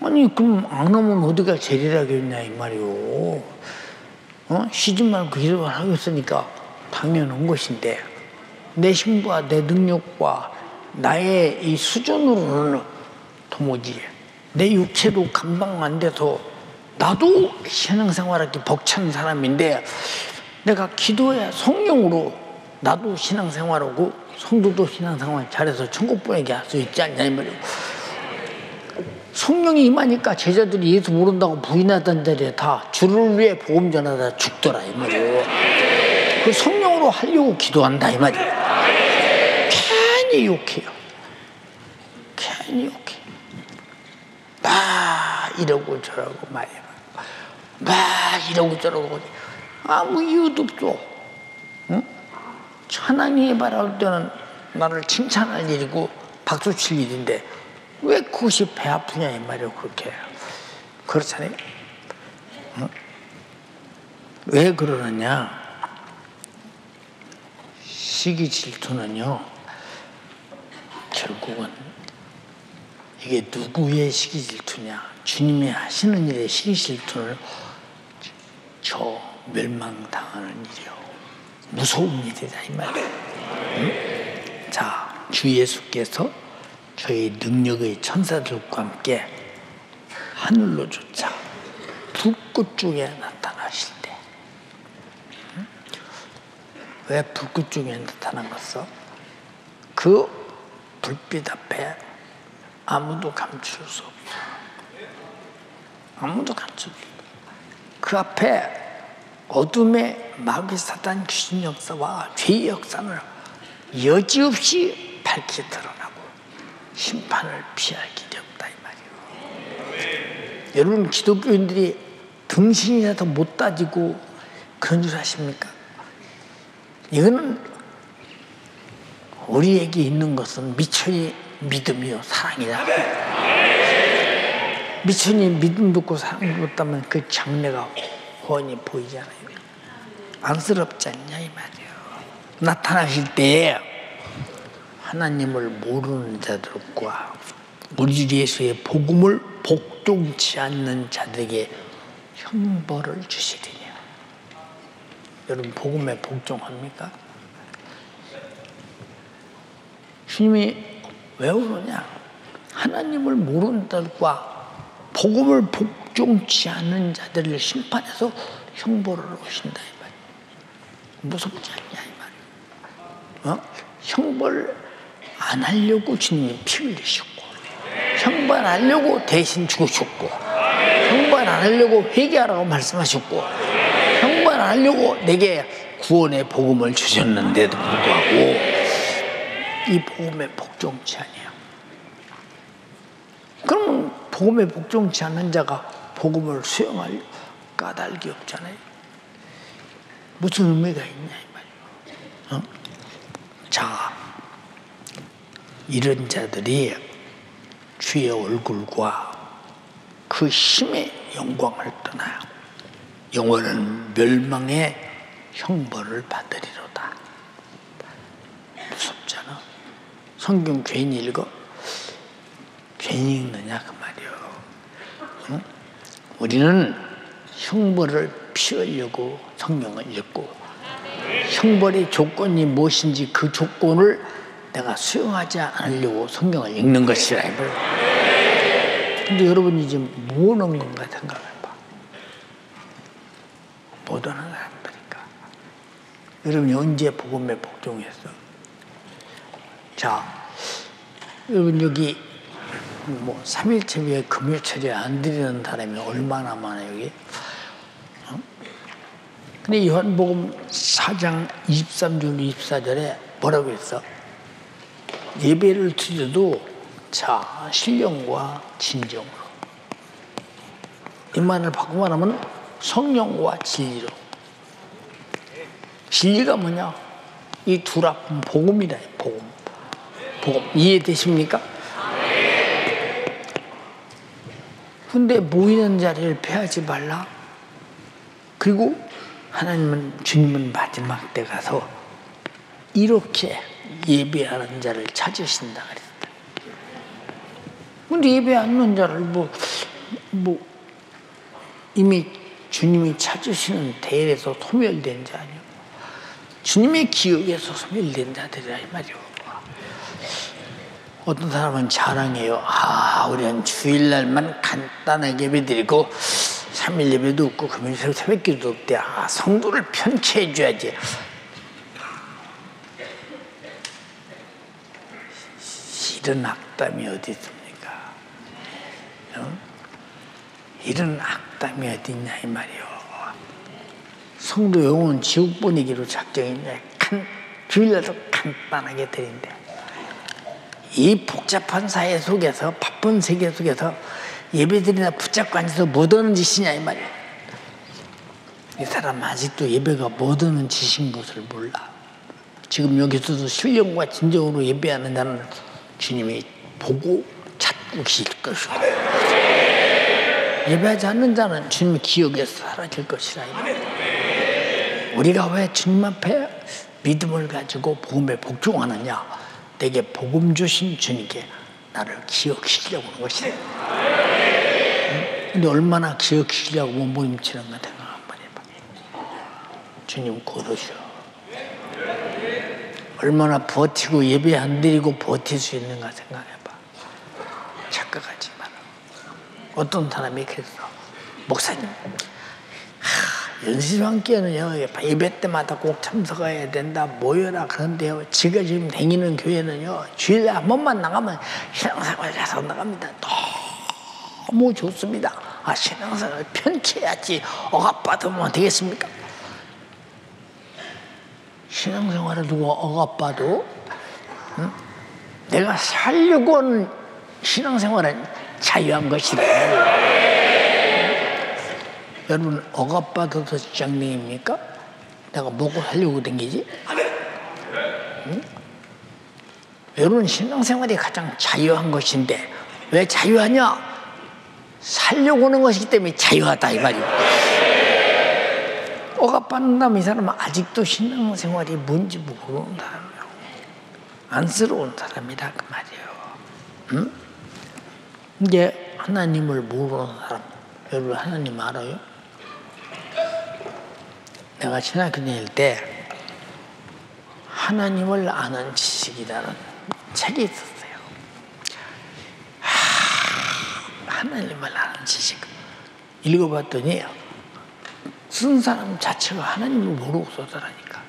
아니, 그럼 안 하면 어디가 죄리라겠냐, 이 말이오. 쉬지 말고 기도만 하고 있으니까 당연한 것인데, 내 힘과 내 능력과 나의 이 수준으로는 도무지 내 육체도 감당 안 돼서 나도 신앙생활하기 벅찬 사람인데 내가 기도해 성령으로 나도 신앙생활하고 성도도 신앙생활 잘해서 천국 보내게 할 수 있지 않냐 이 말이에요. 성령이 임하니까 제자들이 예수 모른다고 부인하던 자리에 다 주를 위해 복음 전하다 죽더라 이 말이에요. 그 성령으로 하려고 기도한다 이 말이에요. 괜히 욕해요. 괜히 욕해. 막 이러고 저러고 말이야. 막 이러고 저러고 아무 이유도 없어. 응? 하나님이 바랄 때는 나를 칭찬할 일이고 박수 칠 일인데 왜 그것이 배 아프냐 이 말이에요. 그렇게 그렇잖아요. 응? 왜 그러느냐? 시기 질투는요 결국은 이게 누구의 시기 질투냐? 주님이 하시는 일의 시기 질투를 저 멸망당하는 일이요. 무서운 일이다 이 말이에요. 응? 자, 주 예수께서 저희 능력의 천사들과 함께 하늘로 쫓아 불꽃 중에 나타나실 때, 응? 왜 불꽃 중에 나타난 것어? 그 불빛 앞에 아무도 감출 수 없어. 아무도 감출 수 없어. 그 앞에 어둠의 마귀 사단 귀신 역사와 죄의 역사는 여지없이 밝히 드러나고 심판을 피할 길이 없다 이 말이에요. 여러분 기독교인들이 등신이라도 못 따지고 그런 줄 아십니까? 이거는 우리에게 있는 것은 미천이 믿음이요 사랑이다. 미천이 믿음 듣고 사랑 듣다면 그 장래가 훤히 보이잖아요. 안쓰럽지 않냐 이 말이에요. 나타나실 때에 하나님을 모르는 자들과 우리 예수의 복음을 복종치 않는 자들에게 형벌을 주시리니. 여러분 복음에 복종합니까? 주님이 왜 그러냐? 하나님을 모르는 자들과 복음을 복종치 않는 자들을 심판해서 형벌을 오신다 이 말이에요. 무섭지 않냐 이 말이에요. 형벌 안 하려고 주님이 피 흘리셨고, 형벌 안 하려고 대신 죽으셨고, 형벌 안 하려고 회개하라고 말씀하셨고, 형벌 안 하려고 내게 구원의 복음을 주셨는데도 불구하고 이 복음에 복종치 아니에요. 그러면 복음에 복종치 않는 자가 복음을 수용할 까닭이 없잖아요. 무슨 의미가 있냐 이 말이에요. 자, 이런 자들이 주의 얼굴과 그 힘의 영광을 떠나 영원한 멸망의 형벌을 받으리로다. 무섭잖아. 성경 괜히 읽어? 괜히 읽느냐 그 말이요. 응? 우리는 형벌을 피하려고 성경을 읽고 형벌의 조건이 무엇인지 그 조건을 내가 수용하지 않으려고 성경을 읽는 것이라. 근데 여러분이 지금 뭐 하는 건가 생각해봐. 못 하는 사람들이니까. 여러분이 언제 복음에 복종했어? 자, 여러분 여기 뭐 3일째 위에 금요철에 안 드리는 사람이 얼마나 많아 여기? 근데 요한복음 4장 23절 24절에 뭐라고 했어? 예배를 드려도 자 신령과 진정으로. 이 말을 바꾸고 말하면 성령과 진리로. 진리가 뭐냐? 이 둘 앞은 복음이다. 복음. 이해되십니까? 근데 모이는 자리를 패하지 말라. 그리고 하나님은, 주님은 마지막 때 가서 이렇게 예배하는 자를 찾으신다 그랬다. 근데 예배 안 하는 자를 이미 주님이 찾으시는 대에서 소멸된 자 아니요. 주님의 기억에서 소멸된 자들이라 이 말이요. 어떤 사람은 자랑해요. 우리는 주일날만 간단하게 예배 드리고 3일 예배도 없고 금요일 새벽기도도 없대. 성도를 편케해 줘야지. 이런 악담이 어디 있습니까? 이런 악담이 어디 있냐 이 말이요. 성도 영혼 지옥 보내기로 작정했냐. 주일날도 간단하게 드린대. 이 복잡한 사회 속에서, 바쁜 세계 속에서 예배드리나 붙잡고 앉아서 못 하는 짓이냐 이 말이야. 이 사람 아직도 예배가 못 하는 짓인 것을 몰라. 지금 여기서도 신령과 진정으로 예배하는 자는 주님이 보고 찾고 계실 것이고, 예배하지 않는 자는 주님의 기억에서 사라질 것이라 이 말이야. 우리가 왜 주님 앞에 믿음을 가지고 복음에 복종하느냐? 내게 복음 주신 주님께 나를 기억시키려고 하는 것이다. 근데 얼마나 기억시키려고 몸부림치는 가 생각 한번 해봐. 주님 곧 오셔. 얼마나 버티고 예배 안 드리고 버틸 수 있는가 생각해봐. 착각하지 마라. 어떤 사람이 그랬어. 목사님, 연수장교회는요 예배 때마다 꼭 참석해야 된다, 모여라 그런데요, 제가 지금 다니는 교회는요 주일에 한 번만 나가면 신앙생활 잘 나갑니다. 너무 좋습니다. 신앙생활 편케해야지 억압받으면 되겠습니까? 신앙생활을 두고 억압받도 내가 살려고 하는 신앙생활은 자유한 것이다. 여러분 억압받아서 직장인입니까? 내가 먹고 살려고 댕기지? 응? 여러분 신앙생활이 가장 자유한 것인데 왜 자유하냐? 살려고 하는 것이기 때문에 자유하다 이 말이에요. 억압받는다면 이 사람은 아직도 신앙생활이 뭔지 모르는 사람이에요. 안쓰러운 사람이다 그 말이에요. 응? 이제 하나님을 모르는 사람, 여러분 하나님 알아요? 내가 신학교 다닐 때 하나님을 아는 지식이라는 책이 있었어요. 하나님을 아는 지식 읽어봤더니 쓴 사람 자체가 하나님을 모르고 썼더라니까.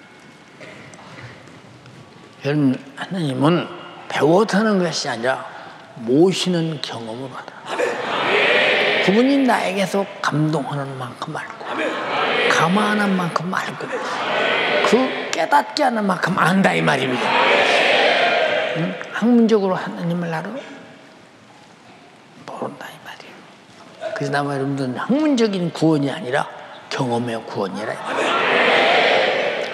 여러분 하나님은 배워서 하는 것이 아니라 모시는 경험으로 하다. 그분이 나에게서 감동하는 만큼 알고, 감화하는 만큼 알고, 그 깨닫게 하는 만큼 안다 이 말입니다. 학문적으로 하나님을 알아? 모른다 이 말이에요. 그래서 나 여러분들은 학문적인 구원이 아니라 경험의 구원이라 이 말이에요.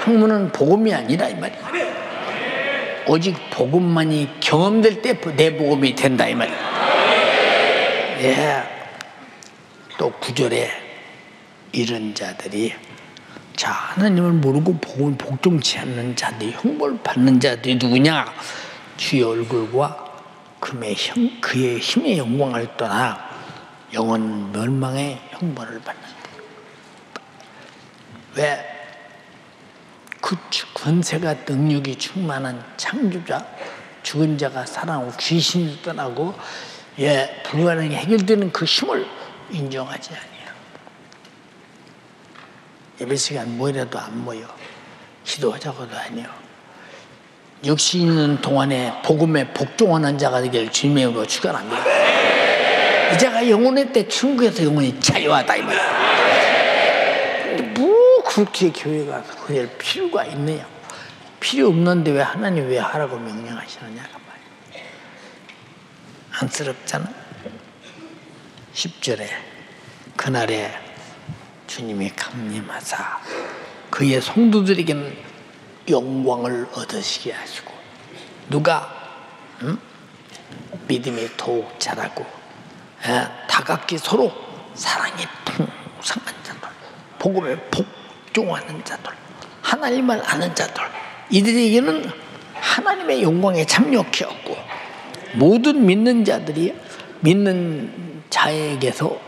학문은 복음이 아니라 이 말이에요. 오직 복음만이 경험될 때 내 복음이 된다 이 말이에요. 예. 또 9절에 이런 자들이, 자 하나님을 모르고 복음을 복종치 않는 자들이, 형벌 받는 자들이 누구냐? 주의 얼굴과 그의 힘의 영광을 떠나 영원 멸망의 형벌을 받는다. 왜? 그 권세가 능력이 충만한 창조자, 죽은 자가 살아나고 귀신이 떠나고 불가능이 해결되는 그 힘을 인정하지 아니야. 예배 시간 모이라도 안 모여. 기도하자고도 아니요. 역시 있는 동안에 복음에 복종하는 자가 되기를 주님의 이름으로 축원합니다. 이자가 영원의 때 천국에서 영원히 자유하다 이 말이야. 뭐 그렇게 교회가 그럴 필요가 있느냐고. 필요 없는데 왜 하나님 왜 하라고 명령하시느냐고 말이에요. 안쓰럽잖아. 10절에 그날에 주님이 강림하사 그의 성도들에게는 영광을 얻으시게 하시고, 누가 믿음이 더욱 자라고 다각기 서로 사랑이 풍성한 자들, 복음에 복종하는 자들, 하나님을 아는 자들, 이들에게는 하나님의 영광에 참여하였고, 모든 믿는 자들이 믿는 자에게서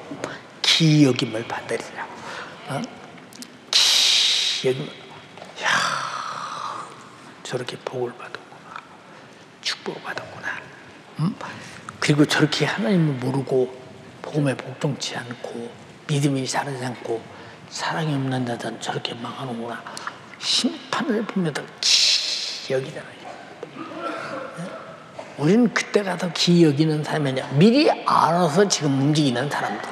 기여김을 받으리라. 기여김을, 저렇게 복을 받았구나, 축복을 받았구나. 그리고 저렇게 하나님을 모르고 복음에 복종치 않고 믿음이 자라지 않고 사랑이 없는 자들은 저렇게 망하는구나. 심판을 보면서 기여기잖아요. 우리는 그때 가서 기여기는 사람이 아니야. 미리 알아서 지금 움직이는 사람들.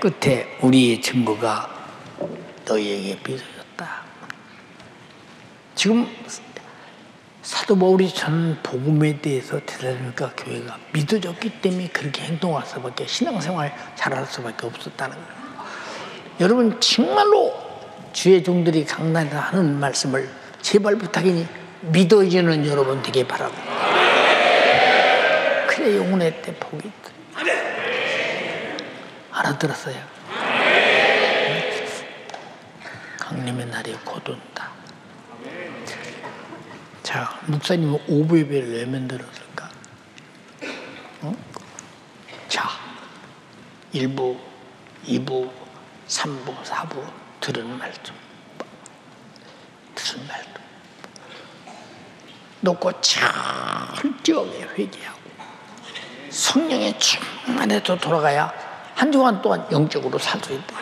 끝에 우리의 증거가 너희에게 빚어졌다. 지금 사도 바울이 전 복음에 대해서 데살로니가 교회가 믿어졌기 때문에 그렇게 행동할 수밖에, 신앙생활 잘할 수밖에 없었다는 거예요. 여러분 정말로 주의 종들이 강단에서 하는 말씀을 제발 부탁이니 믿어지는 여러분 되게 바랍니다. 그래 영혼의 때 복이 있다. 알아들었어요? 강림의 날이 곧 온다. 자, 목사님은 오부예배를 왜 만들었을까? 자, 1부, 2부, 3부, 4부 들은 말씀. 놓고 철저하게 회개하고 성령의 충만에도 돌아가야 한 주간 동안 영적으로 살 수 있다.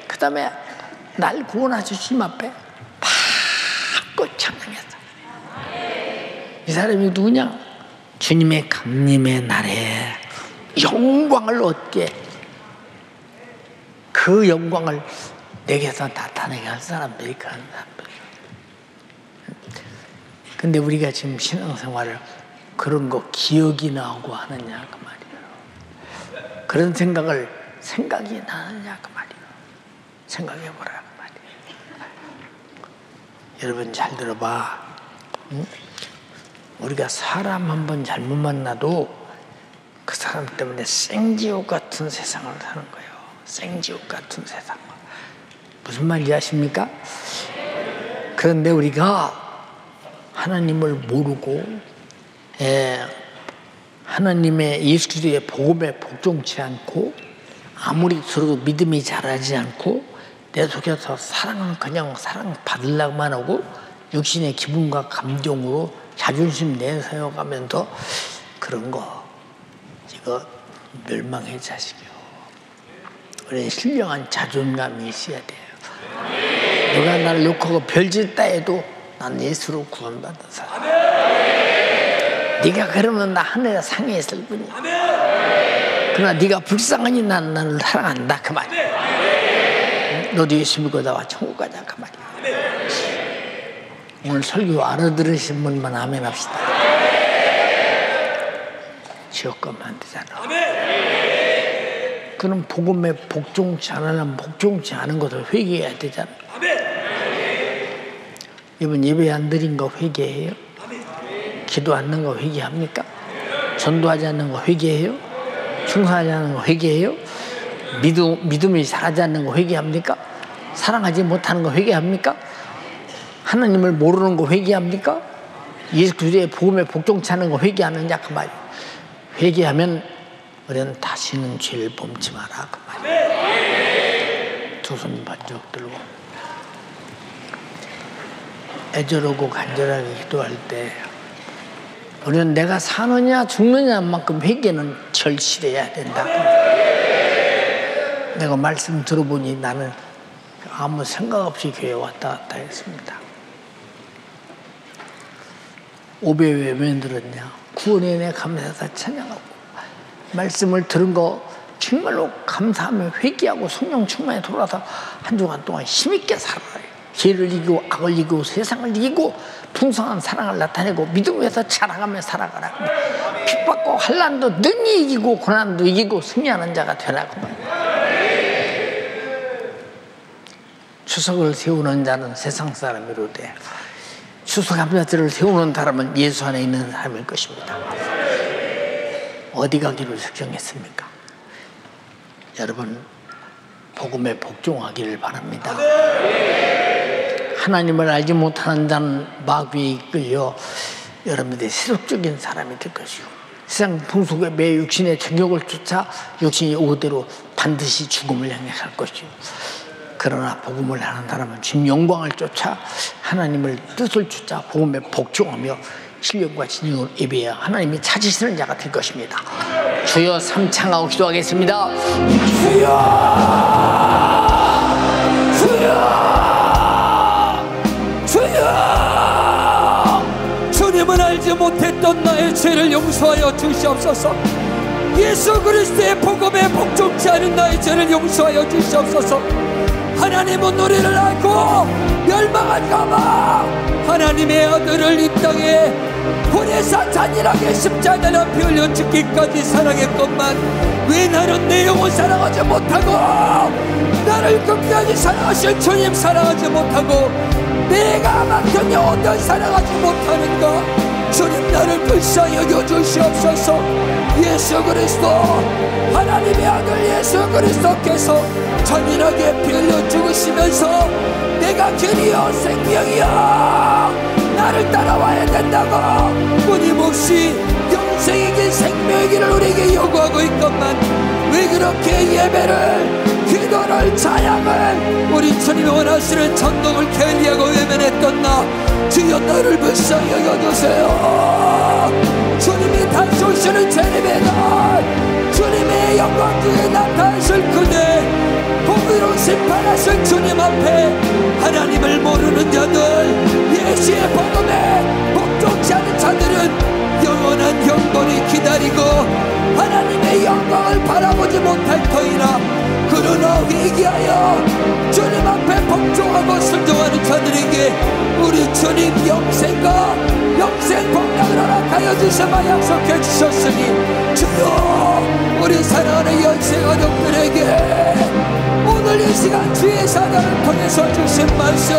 그 다음에 날 구원하신 주님 앞에 박고 찬양했어. 이 사람이 누구냐? 주님의 강림의 날에 영광을 얻게, 그 영광을 내게서 나타내게 할 사람들이 그런 사람들. 근데 우리가 지금 신앙생활을 그런 거 기억이 나고 하느냐 그 말이에요. 그런 생각이 나느냐 그 말이에요. 생각해보라 그 말이에요. 여러분 잘 들어봐. 우리가 사람 한 번 잘못 만나도 그 사람 때문에 생지옥 같은 세상을 사는 거예요. 생지옥 같은 세상. 무슨 말인지 아십니까? 그런데 우리가 하나님을 모르고 하나님의 예수 그리스도의 복음에 복종치 않고 아무리 들어도 믿음이 자라지 않고 내 속에서 사랑은 그냥 사랑 받으려고만 하고 육신의 기분과 감정으로 자존심 내세워가면서 그런 거 이거 멸망의 자식이요. 우리는 신령한 자존감이 있어야 돼요. 누가 나를 욕하고 별짓다 해도 난 예수로 구원받은 사람. 네가 그러면 나 하늘에 상해 있을 뿐이야. 그러나 네가 불쌍하니 난 너를 사랑한다 그 말이야. 너도 예수 믿고 나와 천국 가자 그 말이야. 오늘 설교 알아들으신 분만 아멘 합시다. 지옥 가면 안 되잖아. 그럼 복음에 복종치 않으면 복종치 않은 것을 회개해야 되잖아. 이번 예배 안 드린 거 회개해요? 기도 안 하는 거 회개합니까? 전도하지 않는 거 회개해요? 충성하지 않는 거 회개해요? 믿음이 자라지 않는 거 회개합니까? 사랑하지 못하는 거 회개합니까? 하나님을 모르는 거 회개합니까? 예수 그리스도의 복음에 복종치 않는 거 회개하느냐 그 말이에요. 회개하면 우리는 다시는 죄를 범치 마라 그 말이에요. 두 손 번쩍 들고 애절하고 간절하게 기도할 때 우리는 내가 사느냐 죽느냐만큼 회개는 절실해야 된다. 내가 말씀 들어보니 나는 아무 생각 없이 교회에 왔다 갔다 했습니다. 오배 왜 만들었냐? 구원에 대해 감사해서 찬양하고 말씀을 들은 거 정말로 감사하며 회개하고 성령 충만에 돌아서 한 주간 동안 힘있게 살아요. 죄를 이기고 악을 이기고 세상을 이기고 풍성한 사랑을 나타내고 믿음에서 자라가며 살아가라. 핍박과 환난도 능히 이기고 고난도 이기고 승리하는 자가 되라고. 추석을 세우는 자는 세상 사람이로되 추수감사절을 세우는 사람은 예수 안에 있는 사람일 것입니다. 어디 가기로 작정했습니까? 여러분, 복음에 복종하기를 바랍니다. 하나님을 알지 못하는 자는 마귀에 이끌려 여러분들의 세속적인 사람이 될 것이고, 세상 풍속에 매 육신의 정욕을 쫓아 육신이 오대로 반드시 죽음을 향해 갈 것이고, 그러나 복음을 하는 사람은 주님 영광을 쫓아 하나님을 뜻을 쫓아 복음에 복종하며 신령과 진정으로 예배해야 하나님이 찾으시는 자가 될 것입니다. 주여 삼창하고 기도하겠습니다. 주여, 주여, 주여. 주님은 알지 못했던 나의 죄를 용서하여 주시옵소서. 예수 그리스도의 복음에 복종치 않은 나의 죄를 용서하여 주시옵소서. 하나님은 우리를 알고 멸망할까봐 하나님의 아들을 이 땅에 불에서 잔인하게 십자가에 피 흘려 죽기까지 사랑했건만 왜 나는 내 영혼 사랑하지 못하고 나를 끝까지 사랑하실 주님 사랑하지 못하고 내가 맡은 영혼들 사랑하지 못하는가? 주님 나를 불쌍히 여겨주시옵소서. 예수 그리스도 하나님의 아들 예수 그리스도께서 잔인하게 피 흘려 죽으시면서 내가 길이여 생명이여 나를 따라와야 된다고 끊임없이 영생이긴 생명이기를 우리에게 요구하고 있건만 왜 그렇게 예배를 기도를 찬양을 우리 주님이 원하시는 전동을 게을리하고 외면했던나 주여 나를 불쌍히 여겨주세요. 주님이 다시 오시는 주님의 날 주님의 영광 중에 나타나실 그대 공의로 심판하실 주님 앞에 하나님을 모르는 자들 예수의 복음에 복종치 않은 자들은 영원한 형벌이 기다리고 하나님의 영광을 바라보지 못할 터이나 그러나 회개하여 주님 앞에 복종하고 순종하는 자들에게 우리 주님 영생과 영생 복락을 허락하여 주셔마 약속해 주셨으니 주여 우리 사랑하는 연세 가족들에게 오늘 이 시간 주의 사자를 통해서 주신 말씀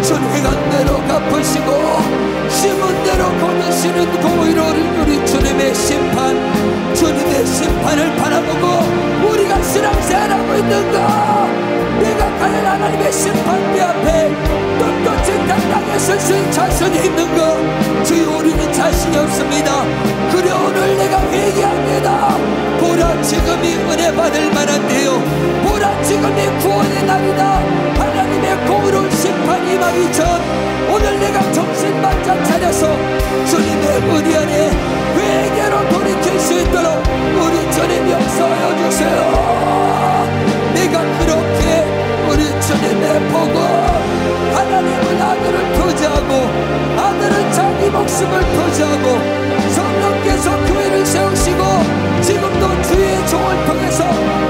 준행한 대로 갚으시고 심은 대로 거두시는 공의로 우리 주님의 심판 주님의 심판을 바라보고 우리가 신앙생활하고 있는가? 내가 과연 하나님의 심판대 앞에 떳떳이 당당히 설 수 있는 자신이 있는가? 주여 우리는 자신이 없습니다. 그래 오늘 내가 회개합니다. 보라 지금이 은혜 받을 만한데요 보라 지금이 구원의 날이다. 하나님의 공의로운 심판 임하기 전 오늘 내가 정신 바짝 차려서 주님의 은혜 안에 회개로 돌이킬 수 있도록 우리 주님 용서하여 주세요. 내가 그렇게 우리 주님의 복음 하나님은 아들을 투자하고 아들은 자기 목숨을 투자하고 성령께서 교회를 세우시고 지금도 주의 종을 통해서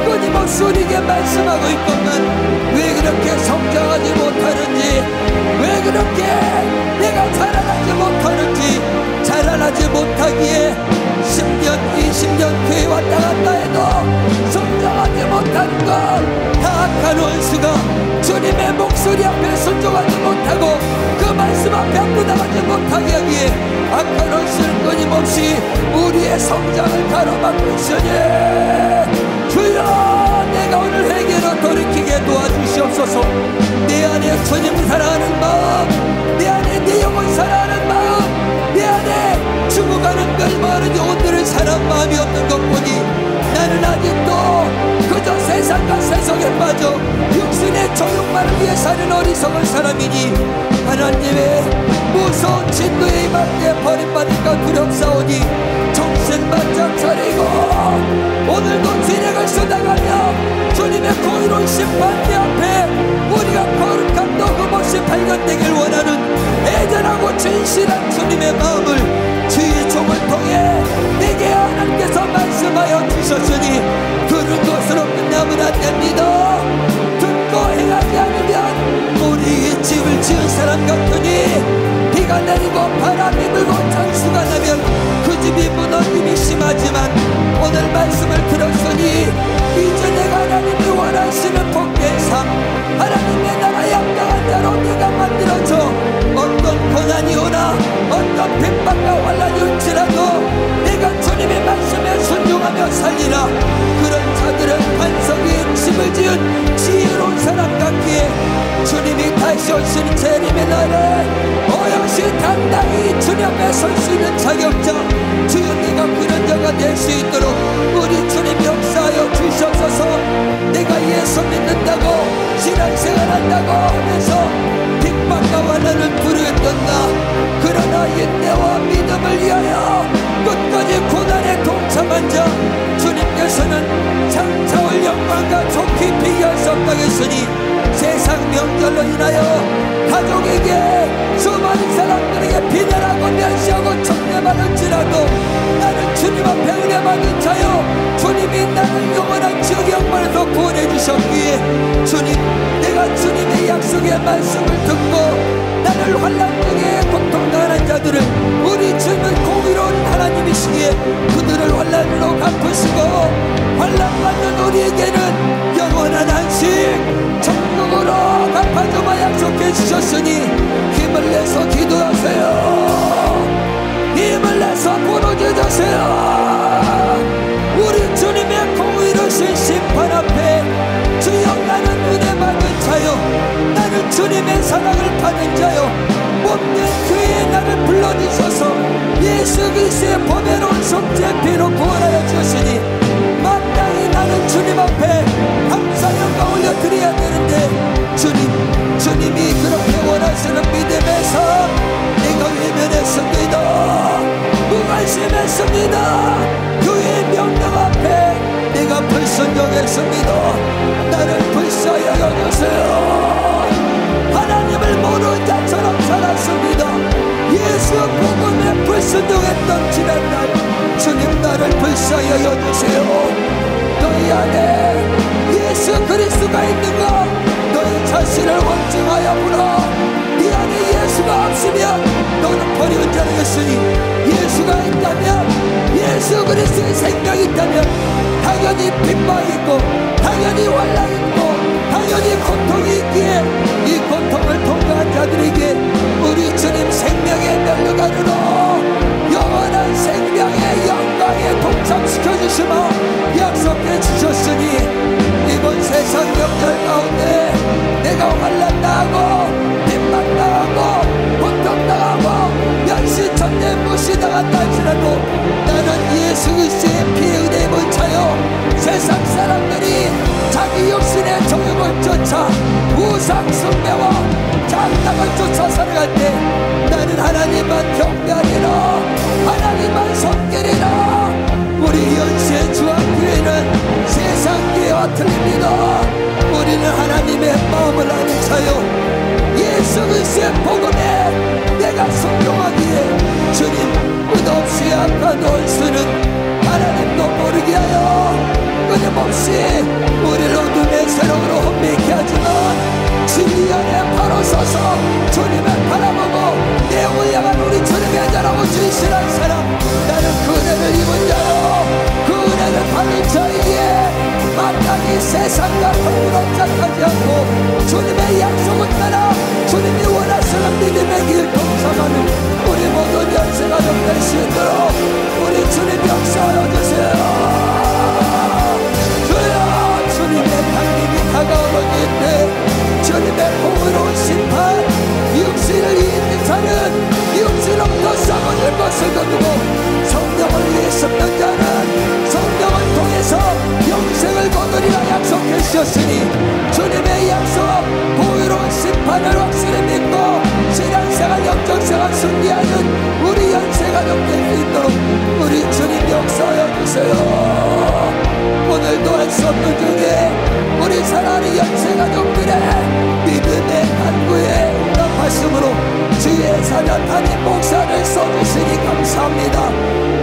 끊임없이 우리에게 말씀하고 있건만 왜 그렇게 성장하지 못하는지 왜 그렇게 내가 자라나지 못하는지 자라나지 못하기에 10년 20년 교회 왔다 갔다 해도 성장하지 못하는 것 다 악한 원수가 주님의 목소리 앞에 순종하지 못하고 그 말씀 앞에 앞서나가지 못하게 하기에 악한 원수는 끊임없이 우리의 성장을 가로막고 있으니 주여 내가 오늘 회개로 돌이키게 도와주시옵소서. 내 안에 주님 사랑하는 마음 내 안에 내 영혼 사랑하는 마음 내 안에 죽어가는 멸망하는 영혼들을 사랑하는 마음이 없는 것 보니 나는 아직도 그저 세상과 세속에 빠져 육신의 조용만을 위해 사는 어리석은 사람이니 하나님의 무서운 진노에 임할 때 버림받을까 두렵사오니 정신 바짝 차리고 오늘도 진액을 쏟아가며 주님의 공의로운 심판대 앞에 우리가 거룩함도 그것이 발견되길 원하는 애절하고 진실한 주님의 마음을 주의 종을 통해 내게 하나님께서 말씀하여 주셨으니 됩니다. 듣고 행하지 않으면 우리 집을 지은 사람 같으니 비가 내리고 바람이 불고 장수가 나면 그 집이 무너짐이 심하지만 오늘 말씀을 들었으니 이제 내가 하나님이 원하시는 복된 삶, 하나님의 나라에 합당한 자로 내가 만들어줘. 어떤 고난이 오나 어떤 핍박과 환난이 올지라도 내가 주님의 말씀에 순종하며 살리라. 그런 자들은 반석이 집을 지은 지혜로운 사람 같기에 주님이 다시 오신 재림의 날에 오롯이 당당히 주님 앞에 설 수 있는 자격자, 주여 내가 그런 자가 될 수 있도록 우리 주님 역사하여 주시옵소서. 내가 예수 믿는다고 신앙생활 한다고 하면서 핍박과 환난을 부르겠던 나, 그러나 인내와 믿음을 위하여 끝까지 고난에 동참한 자, 주님께서는 창차올 영광과 좋게 비교할 수 없다고 했으니 세상 명절로 인하여 가족에게 수많은 사람들에게 비난하고 멸시하고 청대받을지라도 나는 주님 앞에 은혜받은 자요, 주님이 나를 영원한 지옥의 영광에서 구원해 주셨기에 주님, 내가 주님의 약속의 말씀을 듣고 나를 환난 중에 고통당하는 자들을 우리 주님은 공의로운 하나님이시기에 그들을 환난으로 갚으시고 환난받는 우리에게는 영원한 안식 천국으로 갚아주마 약속해 주셨으니 힘을 내서 기도하세요. 힘을 내서 부르짖 주세요. 우리 주님의 공의로우신 심판 앞에 주여 나는 은혜 받은 자요, 나는 주님의 사랑을 받은 자요, 몸된 교회에 나를 불러주셔서 예수 그리스도의 보배로운 속죄 피로 구원하여 주시니 마땅히 나는 주님 앞에 감사 영광 올려드려야 되는데 주님이 그렇게 원하시는 믿음에서 내가 외면했습니다. 무관심했습니다. 교회의 명령 앞에 내가 불순종했습니다. 나를 불쌍히 여겨주세요. 하나님을 모르는 자처럼 살았습니다. 예수 복음에 불순종했던 지난날 주님 나를 불쌍히 여겨주세요. 너희 안에 예수 그리스도가 있는가? 너희 자신을 원증하여 보라. 네 안에 예수가 없으면 너는 버리는 자라 했으니 예수가 있다면, 예수 그리스도의 생명이 있다면 당연히 핍박이 있고 당연히 환난이 있고 당연히 고통이 있기에 이 고통을 통과한 자들에게 우리 주님 생명의 면류관으로 영원한 생명의 영광에 동참시켜 주시며 약속해 주셨으니 이번 세상 명절 가운데 내가 환난당하고 핍박당하고 고통당하고 멸시천대 무시당한다 할지라도 나는 예수 그리스도의 피의 은혜임을 차여 세상 사람들이 자기 육신의 정욕을 쫓아 우상 숭배와 장당을 쫓아 살아갈 때 나는 하나님만 경배하리라, 하나님만 섬기리라. 우리 연세 중앙교회는 세상 교회와 틀립니다. 우리는 하나님의 마음을 아는 자요, 예수 그리스도의 복음에 내가 순종하기에 주님 끝없이 아까도 온수는 하나님도 모르게 하여 끊임없이 우리를 어둠의 세력으로 혼미케 하지만 진리 안에 바로 서서 주님을 바라보고 내용을 향한 우리 주님의 자라고 진실한 사람, 나는 그 은혜를 입은 자요, 그 은혜를 받은 자이기에 마땅히 세상과 통으로 짝하지 않고 주님의 약속을 따라 주님이 원하시는 믿음의 길 동참하는 우리 모든 연세가족 될 수 있도록 우리 주님 역사하여 주세요. 주여, 주님의 강림이 다가오는 때 주님의 공의로운 심판, 육신을 이기는 자는 육신으로부터 썩어질 것을 거두고 성령을 위해 썩는 자는 성령을 통해서 영생을 거두리라 약속해 주셨으니 주님의 약속 공의로운 심판을 확실히 믿고 신앙생활 영적생활 순리하는 우리 연세가족 될 수 있도록 우리 주님 역사하여 주세요. 오늘도 할 수 없는 중에 우리 사랑하는 연세가족들의 믿음의 간구에 응답하심으로 주의 사자 담임 목사를 써주시니 감사합니다.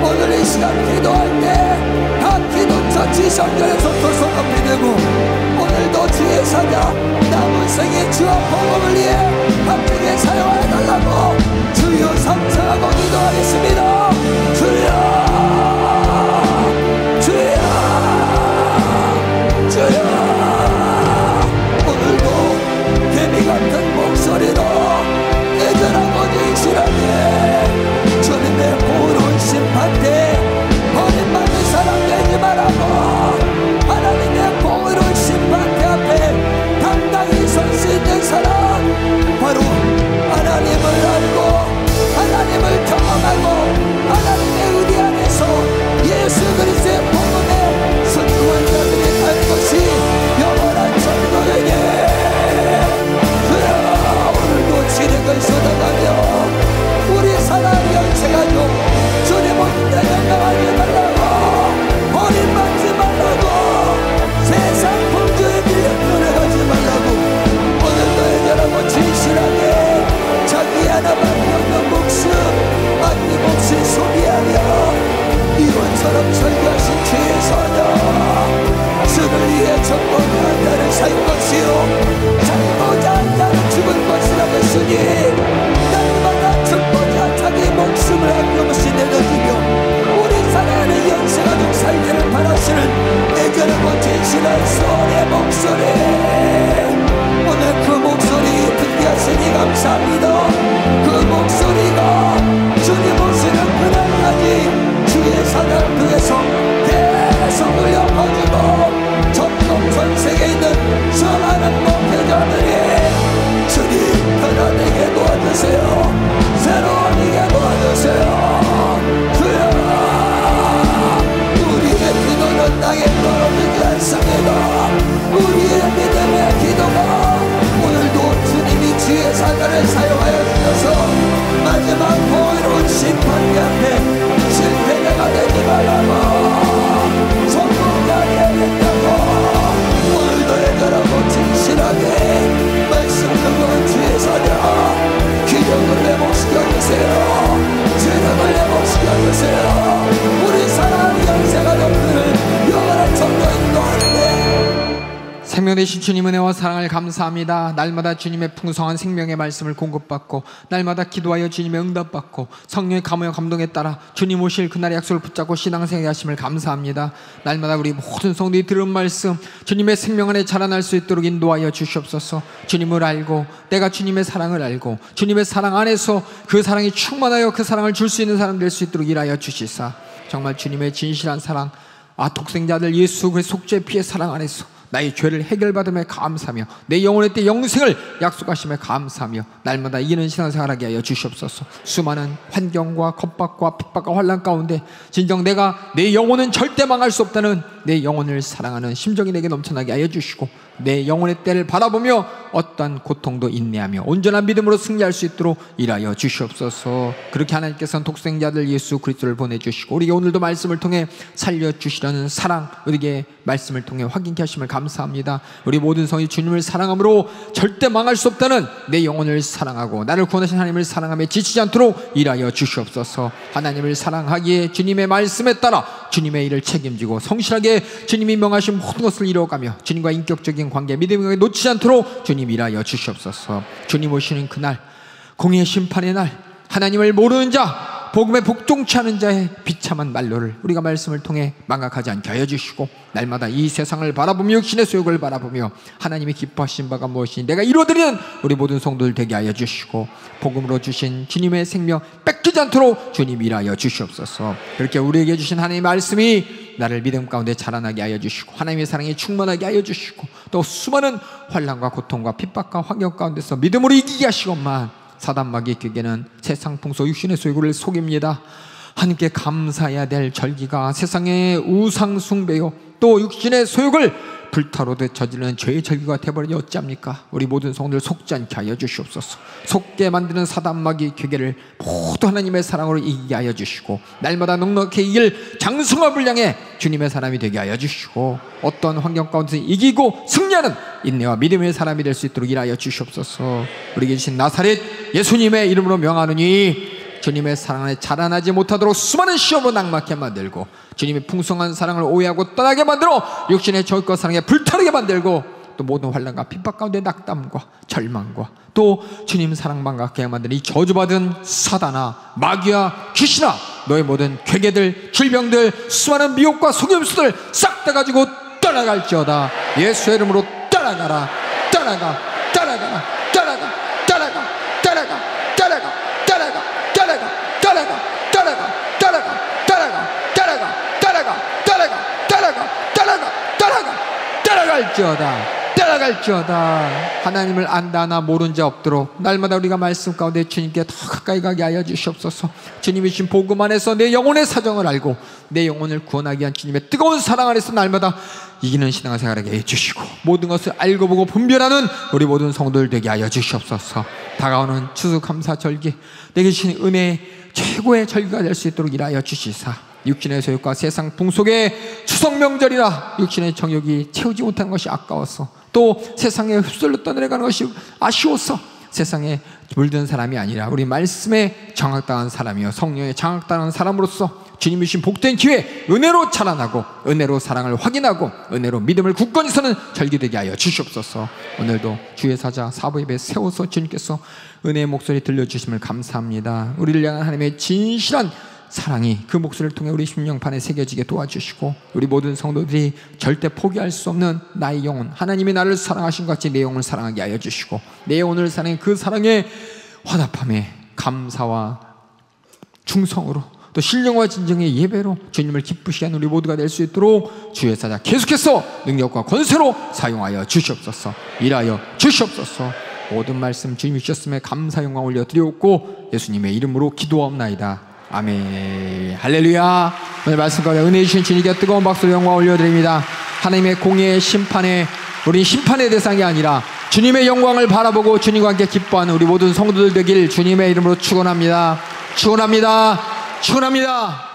오늘 이 시간 기도할 때 각 기도처 지성전에서 도서 높이 되고 지사자 남은 생에 주와 복음을 위해 바쁘게 사용하여달라고 주여 삼성하고 기도하겠습니다. 주여 주여 주여 오늘도 개미 같은 목소리로 애절하고 진실하게 주님의 보호로운 심판대 버림받는 사람 되지 말라고 하나님의 보호로운 심판대 앞에 당당히 설 수 있는 사람 바로 하나님을 알고 하나님을 경험하고 하나님의 의리 안에서 예수 그리스도의 복음에 순종한 자들이 갈 것이 영원한 천국이니 그러나 오늘도 진흙을 쏟아가며 우리 사랑 연세가족 주님을 대장당하지 말라고 버림받지 말라고 세상 풍조에 밀려 떠나가지 말라고 오늘도 애절하고 진실하게 자기 하나밖에 없는 목숨 아낌없이 소비하며 이원처럼 설교하신 주의 소녀 주를 위해 정복한 자를 살 것이요 잘보자 한 자는 죽을 것이라고 했으니 날마다 죽보자 자기 목숨을 아낌없이 내려주며 우리 사랑하는 연세가족 살기를 바라시는 애절하고 진실한 소리의 목소리 오늘 그 목소리 듣게 하시니 감사합니다. 그 목소리가 주님 오시는 그날까지 주의 사랑 그에서 계속 울려 퍼지고 점점 전 세계에 있는 수많은 목회자들이 주님 편안하게 도와주세요. 새로운이게 도와주세요. 주여 우리의 기도는 땅에 떨어지지 않습니다. 우리의 믿음의 기도가 오늘도 주님이 주의 사자를 사용하여 주셔서 마지막 보이로운 심판이 앞에 실패자가 되지 말라고 성공하게 하겠다고 오늘도 애절하고 진실하게 말씀 듣고 주의 사자 기적을 회복시켜주세요. 죄를 회복시켜주세요. 우리 사랑하는 영생가족들을 영원한 정도에 인도하는데 생명 되신 주님 은혜와 사랑을 감사합니다. 날마다 주님의 풍성한 생명의 말씀을 공급받고 날마다 기도하여 주님의 응답받고 성령의 감화와 감동에 따라 주님 오실 그날의 약속을 붙잡고 신앙생활 하심을 감사합니다. 날마다 우리 모든 성도들이 들은 말씀 주님의 생명 안에 자라날 수 있도록 인도하여 주시옵소서. 주님을 알고 내가 주님의 사랑을 알고 주님의 사랑 안에서 그 사랑이 충만하여 그 사랑을 줄 수 있는 사람 될 수 있도록 일하여 주시사 정말 주님의 진실한 사랑 독생자들 예수 그리스도의 속죄의 피의 사랑 안에서 나의 죄를 해결받음에 감사하며 내 영혼의 때 영생을 약속하심에 감사하며 날마다 이기는 신앙생활하게 하여 주시옵소서. 수많은 환경과 겁박과 핍박과 환난 가운데 진정 내가 내 영혼은 절대 망할 수 없다는 내 영혼을 사랑하는 심정이 내게 넘쳐나게 하여 주시고 내 영혼의 때를 바라보며 어떠한 고통도 인내하며 온전한 믿음으로 승리할 수 있도록 일하여 주시옵소서. 그렇게 하나님께서는 독생자들 예수 그리스도를 보내주시고 우리에게 오늘도 말씀을 통해 살려주시려는 사랑 우리에게 말씀을 통해 확인케 하심을 감사합니다. 우리 모든 성이 주님을 사랑함으로 절대 망할 수 없다는 내 영혼을 사랑하고 나를 구원하신 하나님을 사랑하며 지치지 않도록 일하여 주시옵소서. 하나님을 사랑하기에 주님의 말씀에 따라 주님의 일을 책임지고 성실하게 주님이 명하신 모든 것을 이루어가며 주님과 인격적인 관계 믿음의 관계 놓치지 않도록 주님 일하여 주시옵소서. 주님 오시는 그날 공의의 심판의 날 하나님을 모르는 자 복음에 복종치 않은 자의 비참한 말로를 우리가 말씀을 통해 망각하지 않게 하여 주시고 날마다 이 세상을 바라보며 육신의 소욕을 바라보며 하나님이 기뻐하신 바가 무엇이니 내가 이루어드리는 우리 모든 성도들 되게 하여 주시고 복음으로 주신 주님의 생명 뺏기지 않도록 주님 일하여 주시옵소서. 그렇게 우리에게 주신 하나님의 말씀이 나를 믿음 가운데 자라나게 하여 주시고 하나님의 사랑이 충만하게 하여 주시고 또 수많은 환난과 고통과 핍박과 환경 가운데서 믿음으로 이기게 하시건만 사단마귀의 꾀에는 세상 풍소 육신의 소유를 속입니다. 하나님께 감사해야 될 절기가 세상의 우상 숭배요 또 육신의 소욕을 불타로듯 저지르는 죄의 절기가 되어버리니 어찌합니까? 우리 모든 성도를 속지 않게 하여 주시옵소서. 속게 만드는 사단마귀의 궤계를 모두 하나님의 사랑으로 이기게 하여 주시고 날마다 넉넉히 이길 장성한 분량의 주님의 사람이 되게 하여 주시고 어떤 환경 가운데서 이기고 승리하는 인내와 믿음의 사람이 될 수 있도록 일하여 주시옵소서. 우리에게 주신 나사렛 예수님의 이름으로 명하노니 주님의 사랑 안에 자라나지 못하도록 수많은 시험으로 낙막해 만들고 주님의 풍성한 사랑을 오해하고 떠나게 만들어 육신의 저울과 사랑에 불타르게 만들고 또 모든 환난과 핍박 가운데 낙담과 절망과 또 주님 사랑만 갖게 만든 이 저주받은 사단아, 마귀야, 귀신아, 너의 모든 괴계들, 질병들, 수많은 미혹과 속임수들 싹 다 가지고 떠나갈지어다. 예수의 이름으로 떠나가라. 떠나가, 떠나가라, 떠나가, 떠나가, 떠나가, 떠나가, 떠나가, 떠나가, 떠나가, 떠나가, 떠나가, 떠나가, 떠나가, 떠나가, 떠나가, 떠나가, 떠나가, 떠나가, 떠나갈지어다. 따라갈지어다. 하나님을 안다 하나 모른 자 없도록 날마다 우리가 말씀 가운데 주님께 더 가까이 가게 하여 주시옵소서. 주님이 주신 복음 안에서 내 영혼의 사정을 알고 내 영혼을 구원하기 위한 주님의 뜨거운 사랑 안에서 날마다 이기는 신앙을 생활하게 해주시고 모든 것을 알고 보고 분별하는 우리 모든 성도들 되게 하여 주시옵소서. 다가오는 추수감사절기 내게 주신 은혜의 최고의 절기가 될 수 있도록 일하여 주시사 육신의 소욕과 세상 풍속의 추석 명절이라 육신의 정욕이 채우지 못하는 것이 아까워서 또 세상에 휩쓸려 떠내려가는 것이 아쉬워서 세상에 물든 사람이 아니라 우리 말씀에 장악당한 사람이요 성령에 장악당한 사람으로서 주님이 주신 복된 기회 은혜로 자라나고 은혜로 사랑을 확인하고 은혜로 믿음을 굳건히 서는 절기되게 하여 주시옵소서. 오늘도 주의 사자 사부 예배 세워서 주님께서 은혜의 목소리 들려주심을 감사합니다. 우리를 향한 하나님의 진실한 사랑이 그 목소리를 통해 우리 심령판에 새겨지게 도와주시고 우리 모든 성도들이 절대 포기할 수 없는 나의 영혼, 하나님이 나를 사랑하신 것 같이 내 영혼을 사랑하게 하여 주시고 내 영혼을 사랑해 그 사랑의 화답함에 감사와 충성으로 또 신령과 진정의 예배로 주님을 기쁘시게 하는 우리 모두가 될 수 있도록 주의 사자 계속해서 능력과 권세로 사용하여 주시옵소서. 일하여 주시옵소서. 모든 말씀 주님이 주셨음에 감사 영광 올려드리옵고 예수님의 이름으로 기도하옵나이다. 아멘. 할렐루야. 오늘 말씀 가운데 은혜 주신 주님께 뜨거운 박수로 영광 올려드립니다. 하나님의 공의의 심판에 우리 심판의 대상이 아니라 주님의 영광을 바라보고 주님과 함께 기뻐하는 우리 모든 성도들 되길 주님의 이름으로 축원합니다. 축원합니다. 축원합니다.